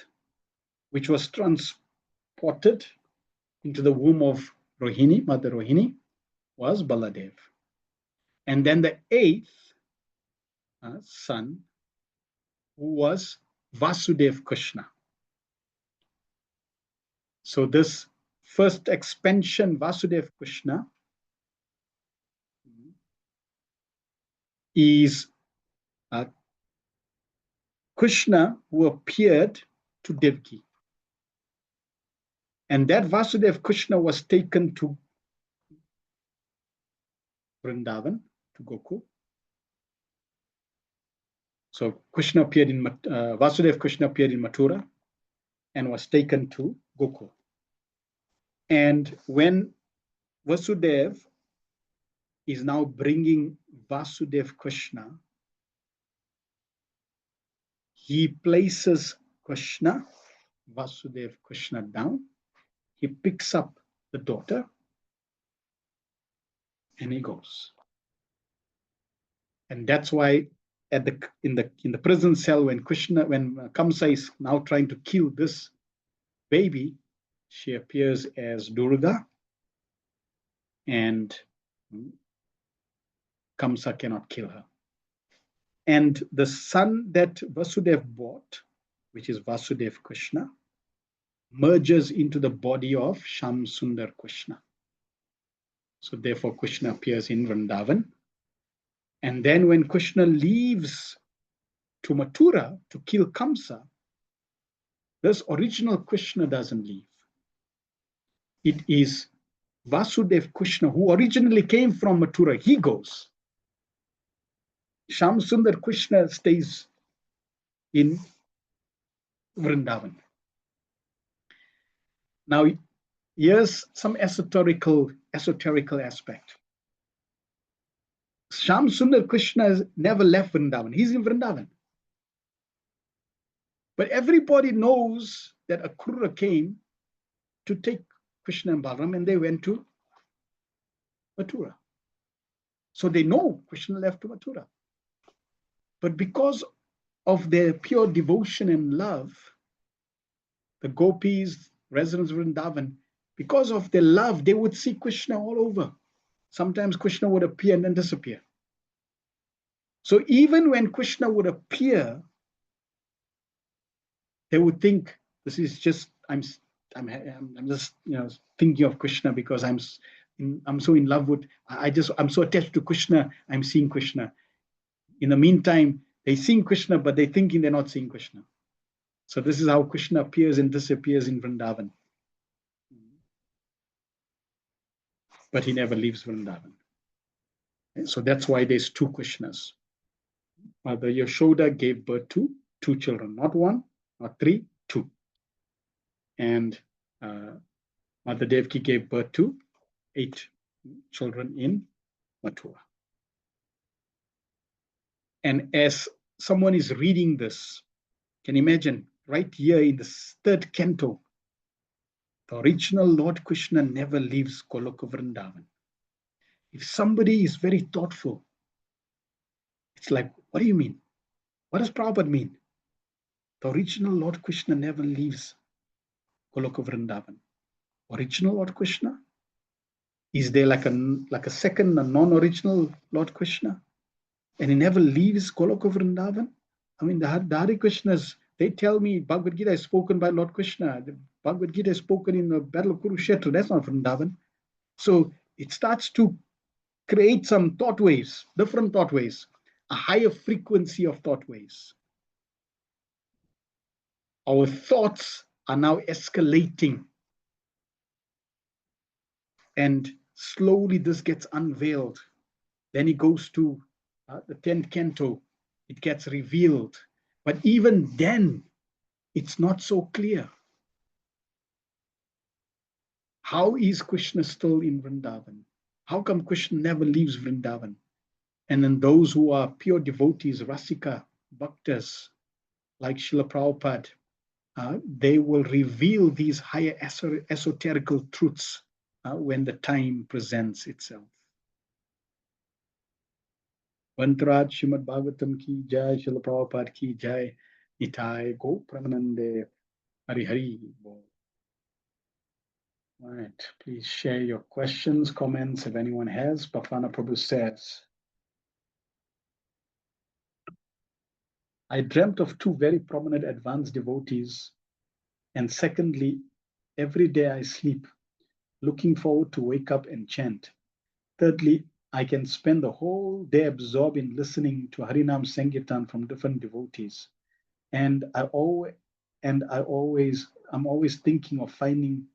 which was transported into the womb of Rohini, Mother Rohini, was Baladev. And then the 8th son, who was Vasudev Krishna. So this first expansion, Vasudev Krishna, is Krishna who appeared to Devaki. And that Vasudev Krishna was taken to Vrindavan, to Gokul. So Krishna appeared in Vasudev Krishna appeared in Mathura and was taken to Gokul. And when Vasudev is now bringing Vasudev Krishna, he places Krishna, Vasudev Krishna down. He picks up the daughter and he goes. And that's why at in the prison cell, when Kamsa is now trying to kill this baby, she appears as Durga, and Kamsa cannot kill her. And the son that Vasudev bought, which is Vasudev Krishna, merges into the body of Sham Sundar Krishna. So therefore Krishna appears in Vrindavan. And then when Krishna leaves to Mathura to kill Kamsa, this original Krishna doesn't leave. It is Vasudev Krishna, who originally came from Mathura. He goes. Sham Sundar Krishna stays in Vrindavan. Now, here's some esoterical aspect. Sham Sundar Krishna has never left Vrindavan. He's in Vrindavan. But everybody knows that Akrura came to take Krishna and Balaram, and they went to Mathura. So they know Krishna left to Mathura. But because of their pure devotion and love, the gopis, residents of Vrindavan, because of their love, they would see Krishna all over. Sometimes Krishna would appear and then disappear. So even when Krishna would appear, they would think, this is just, I'm just thinking of Krishna because I'm so in love with, I'm so attached to Krishna, I'm seeing Krishna. In the meantime, they seeing Krishna, but they're thinking they're not seeing Krishna. So this is how Krishna appears and disappears in Vrindavan. But he never leaves Vrindavan. So that's why there's 2 Krishnas. Mother Yashoda gave birth to 2 children, not 1, not 3, 2. And Mother Devaki gave birth to 8 children in Mathura. And as someone is reading this, can you imagine right here in the 3rd canto, the original Lord Krishna never leaves Goloka Vrindavan. If somebody is very thoughtful, it's like, what do you mean? What does Prabhupada mean? The original Lord Krishna never leaves Goloka Vrindavan. Original Lord Krishna? Is there like a second, a non-original Lord Krishna? And he never leaves Goloka Vrindavan? I mean, the Hare Krishnas, they tell me Bhagavad Gita is spoken by Lord Krishna. The Bhagavad Gita is spoken in the Battle of Kurukshetra. That's not Vrindavan. So it starts to create some thought waves, different thought waves, a higher frequency of thought waves. Our thoughts are now escalating, and slowly this gets unveiled. Then it goes to the 10th canto, it gets revealed. But even then, it's not so clear. How is Krishna still in Vrindavan? How come Krishna never leaves Vrindavan? And then those who are pure devotees, Rasika, Bhaktas, like Srila Prabhupada, they will reveal these higher esoterical truths when the time presents itself. Vantraj Srimad Bhagavatam ki jai, Srila Prabhupada ki jai, Nitai Go Pramanande, Hari Hari. All right, please share your questions, comments if anyone has. Bhafana Prabhu says, I dreamt of two very prominent advanced devotees, and secondly, every day I sleep, looking forward to wake up and chant. Thirdly, I can spend the whole day absorbed in listening to Harinam Sankirtan from different devotees. And I'm always thinking of finding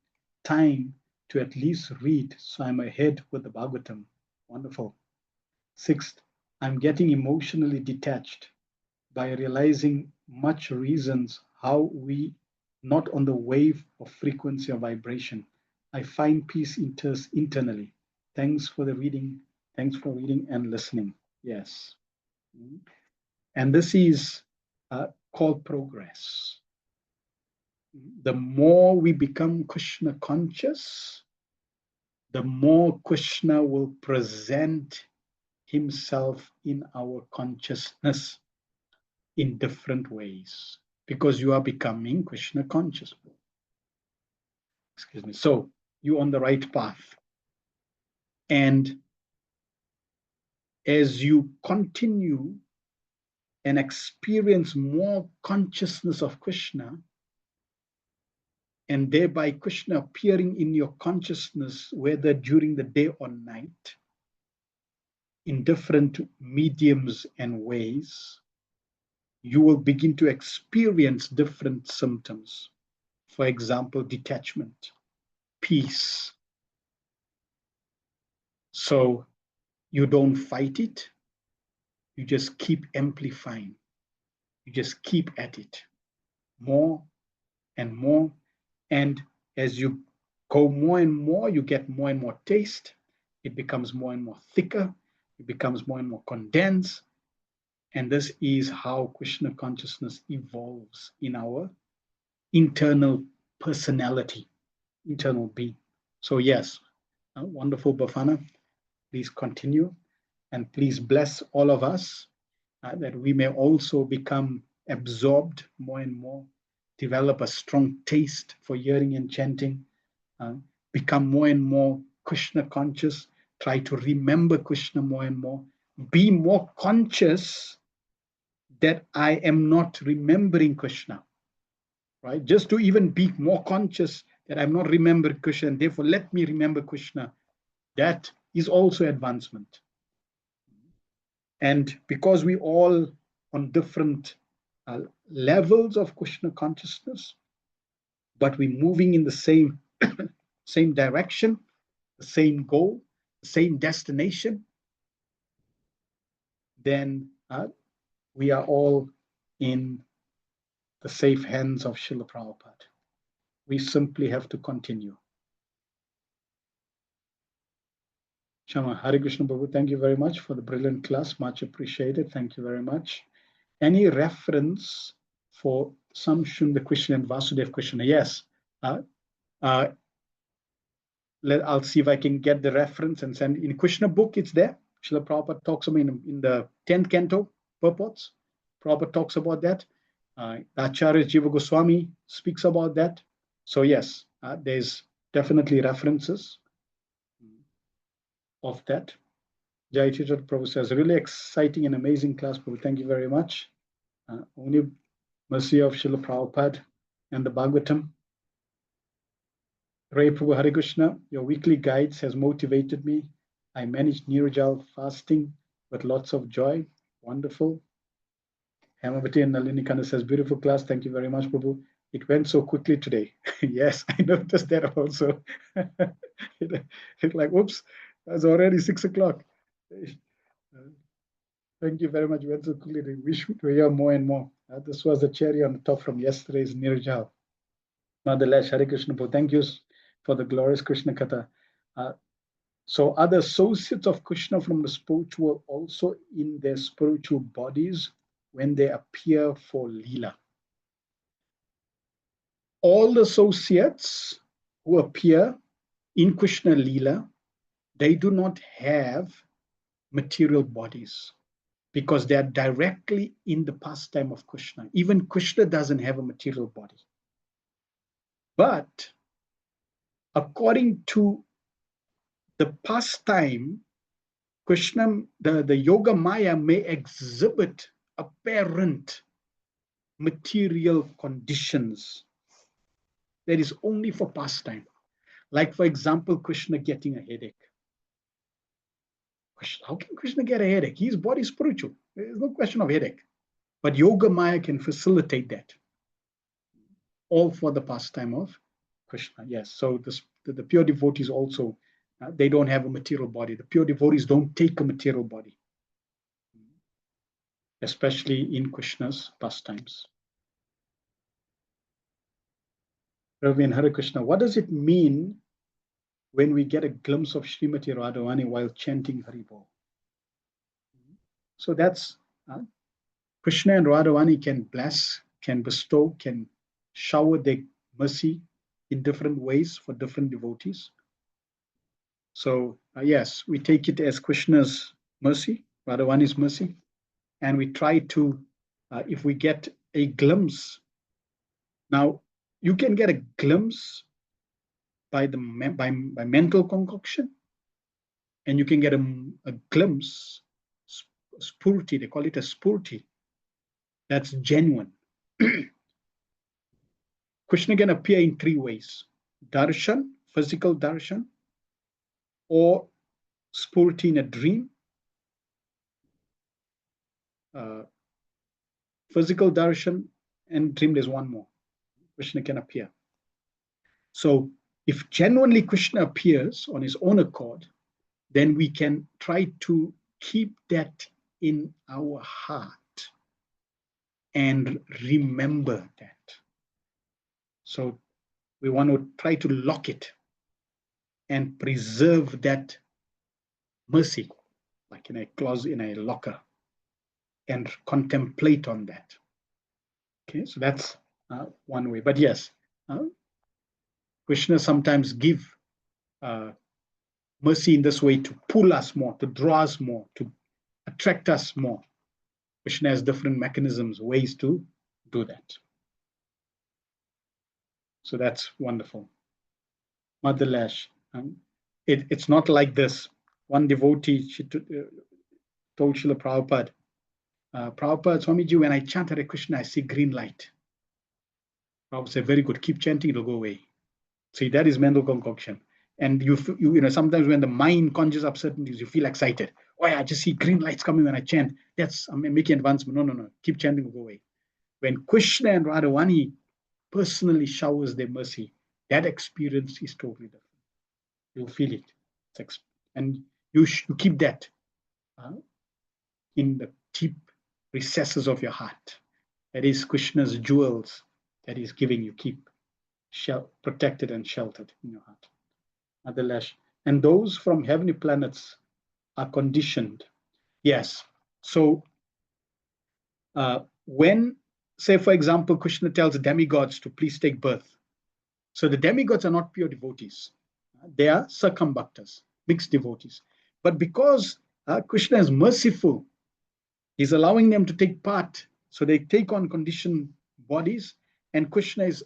time to at least read, so I'm ahead with the Bhagavatam. Wonderful. Sixth, I'm getting emotionally detached by realizing much reasons how we not on the wave of frequency or vibration. I find peace internally. Thanks for the reading. Thanks for reading and listening. Yes. And this is called progress. The more we become Krishna conscious, the more Krishna will present himself in our consciousness in different ways, because you are becoming Krishna conscious. Excuse me. So you're on the right path. And as you continue and experience more consciousness of Krishna, and thereby Krishna appearing in your consciousness, whether during the day or night, in different mediums and ways, you will begin to experience different symptoms. For example, detachment, peace. So you don't fight it, you just keep amplifying, you just keep at it more and more. And as you go more and more, you get more and more taste. It becomes more and more thicker, it becomes more and more condensed. And this is how Krishna consciousness evolves in our internal personality, internal being. So yes, wonderful Bafana. Please continue, and please bless all of us that we may also become absorbed more and more, develop a strong taste for hearing and chanting, become more and more Krishna conscious, try to remember Krishna more and more, be more conscious that I am not remembering Krishna, right? Just to even be more conscious that I'm not remembering Krishna, and therefore let me remember Krishna. That is also advancement. And because we all on different levels of Krishna consciousness, but we're moving in the same same direction, the same goal, the same destination, then we are all in the safe hands of Srila Prabhupada. We simply have to continue. Shama, Hare Krishna Prabhu, thank you very much for the brilliant class. Much appreciated. Thank you very much. Any reference for Samshunda Krishna and Vasudev Krishna? Yes. I'll see if I can get the reference and send. In Krishna book, it's there. Srila Prabhupada talks about in the 10th canto, purports. Prabhupada talks about that. Acharya Jiva Goswami speaks about that. So yes, there's definitely references of that. Jai Chaitanya Prabhu says, really exciting and amazing class, Prabhu. Thank you very much. Only mercy of Srila Prabhupada and the Bhagavatam. Ray Prabhu Hare Krishna, your weekly guides has motivated me. I managed Nirajal fasting with lots of joy. Wonderful. Hemavati and Nalini Kanda says, beautiful class. Thank you very much, Prabhu. It went so quickly today. Yes, I noticed that also. It's like, oops, it's already 6 o'clock. Thank you very much. It went so quickly. We should hear more and more. This was the cherry on the top from yesterday's Nirjal. Madhalesh, Hare Krishna. Thank you for the glorious Krishna Katha. So are the associates of Krishna from the spiritual also in their spiritual bodies when they appear for Leela? All the associates who appear in Krishna Leela, they do not have material bodies because they are directly in the pastime of Krishna. Even Krishna doesn't have a material body. But according to the pastime, Krishna, the Yoga Maya may exhibit apparent material conditions that is only for pastime. Like, for example, Krishna getting a headache. How can Krishna get a headache? His body is spiritual. There is no question of headache. But Yoga Maya can facilitate that. All for the pastime of Krishna. Yes. So the pure devotees also, they don't have a material body. The pure devotees don't take a material body, especially in Krishna's pastimes. Ravi and Hare Krishna, what does it mean when we get a glimpse of Srimati Radharani while chanting Haribol? So that's Krishna and Radharani can bless, can bestow, can shower their mercy in different ways for different devotees. So yes, we take it as Krishna's mercy, Radharani's mercy, and we try to, if we get a glimpse, now you can get a glimpse by mental concoction, and you can get a glimpse, spurti, they call it a spurti, that's genuine. Krishna can appear in three ways: darshan, physical darshan, or spurti in a dream, physical darshan, and dream. There's one more. Krishna can appear. So if genuinely Krishna appears on his own accord, then we can try to keep that in our heart and remember that. So we want to try to lock it and preserve that mercy, like in a closet, in a locker, and contemplate on that. Okay, so that's one way. But yes, Krishna sometimes give mercy in this way to pull us more, to draw us more, to attract us more. Krishna has different mechanisms, ways to do that. So that's wonderful. Mother Lash, it's not like this. One devotee, she told Srila Prabhupada, Prabhupada, Swamiji, when I chant Hare Krishna, I see green light. Prabhupada said, very good, keep chanting, it'll go away. See, that is mental concoction. And you know, sometimes when the mind conjures up certain things, you feel excited. Oh yeah, I just see green lights coming when I chant. I'm making advancement. No. Keep chanting, will go away. When Krishna and Radharani personally showers their mercy, that experience is totally different. You'll feel it. And you keep that in the deep recesses of your heart. That is Krishna's jewels that he's giving you. Keep protected and sheltered in your heart. Adelash. And those from heavenly planets are conditioned. Yes. So when, say, for example, Krishna tells demigods to please take birth. So the demigods are not pure devotees. They are circumbucters, mixed devotees. But because Krishna is merciful, he's allowing them to take part. So they take on conditioned bodies, and Krishna is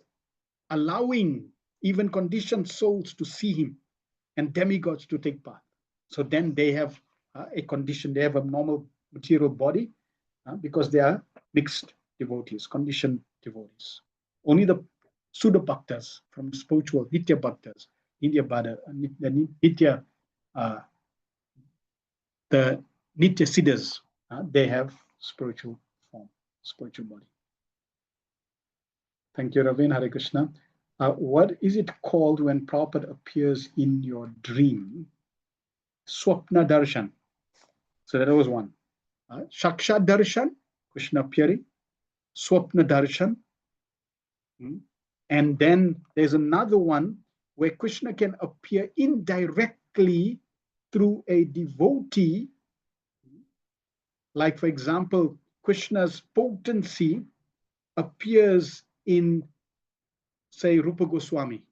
allowing even conditioned souls to see him and demigods to take part. So then they have a condition, they have a normal material body because they are mixed devotees, conditioned devotees. Only the Sudha Bhaktas from spiritual Nitya Bhaktas India Bada, the Nitya, the Nitya Siddhas, they have spiritual form, spiritual body. Thank you, Ravin. Hare Krishna. What is it called when Prabhupada appears in your dream? Swapna Darshan. So that was one. Shaksha Darshan, Krishna appearing. Swapna Darshan. And then there's another one where Krishna can appear indirectly through a devotee. Like, for example, Krishna's potency appears in, say, Rupa Goswami.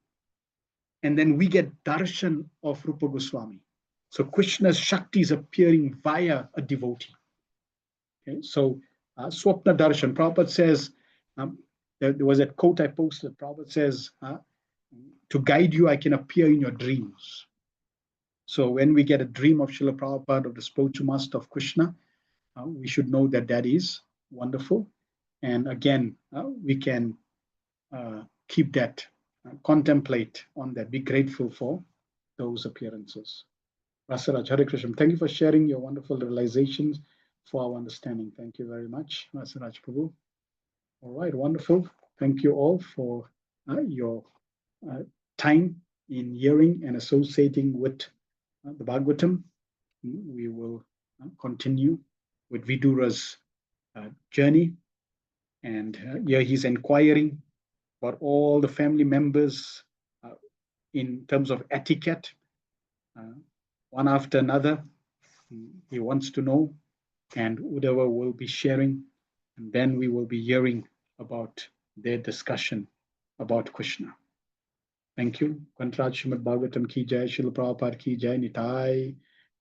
And then we get darshan of Rupa Goswami. So Krishna's Shakti is appearing via a devotee. Okay, so Swapna Darshan, Prabhupada says, there was that quote I posted, Prabhupada says, to guide you, I can appear in your dreams. So when we get a dream of Srila Prabhupada, of the spiritual master of Krishna, we should know that that is wonderful. And again, we can keep that, contemplate on that, be grateful for those appearances. Rasaraj, Hare Krishna. Thank you for sharing your wonderful realizations for our understanding. Thank you very much, Rasaraj Prabhu. All right, wonderful. Thank you all for your time in hearing and associating with the Bhagavatam. We will continue with Vidura's journey. And here he's inquiring about all the family members in terms of etiquette, one after another. He wants to know, and Uddhava will be sharing, and then we will be hearing about their discussion about Krishna. Thank you. Kantraj Srimad Bhagavatam ki jai, Srila Prabhupada ki jai, Nitai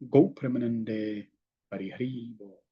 Go Premanande Hari Hari Bo.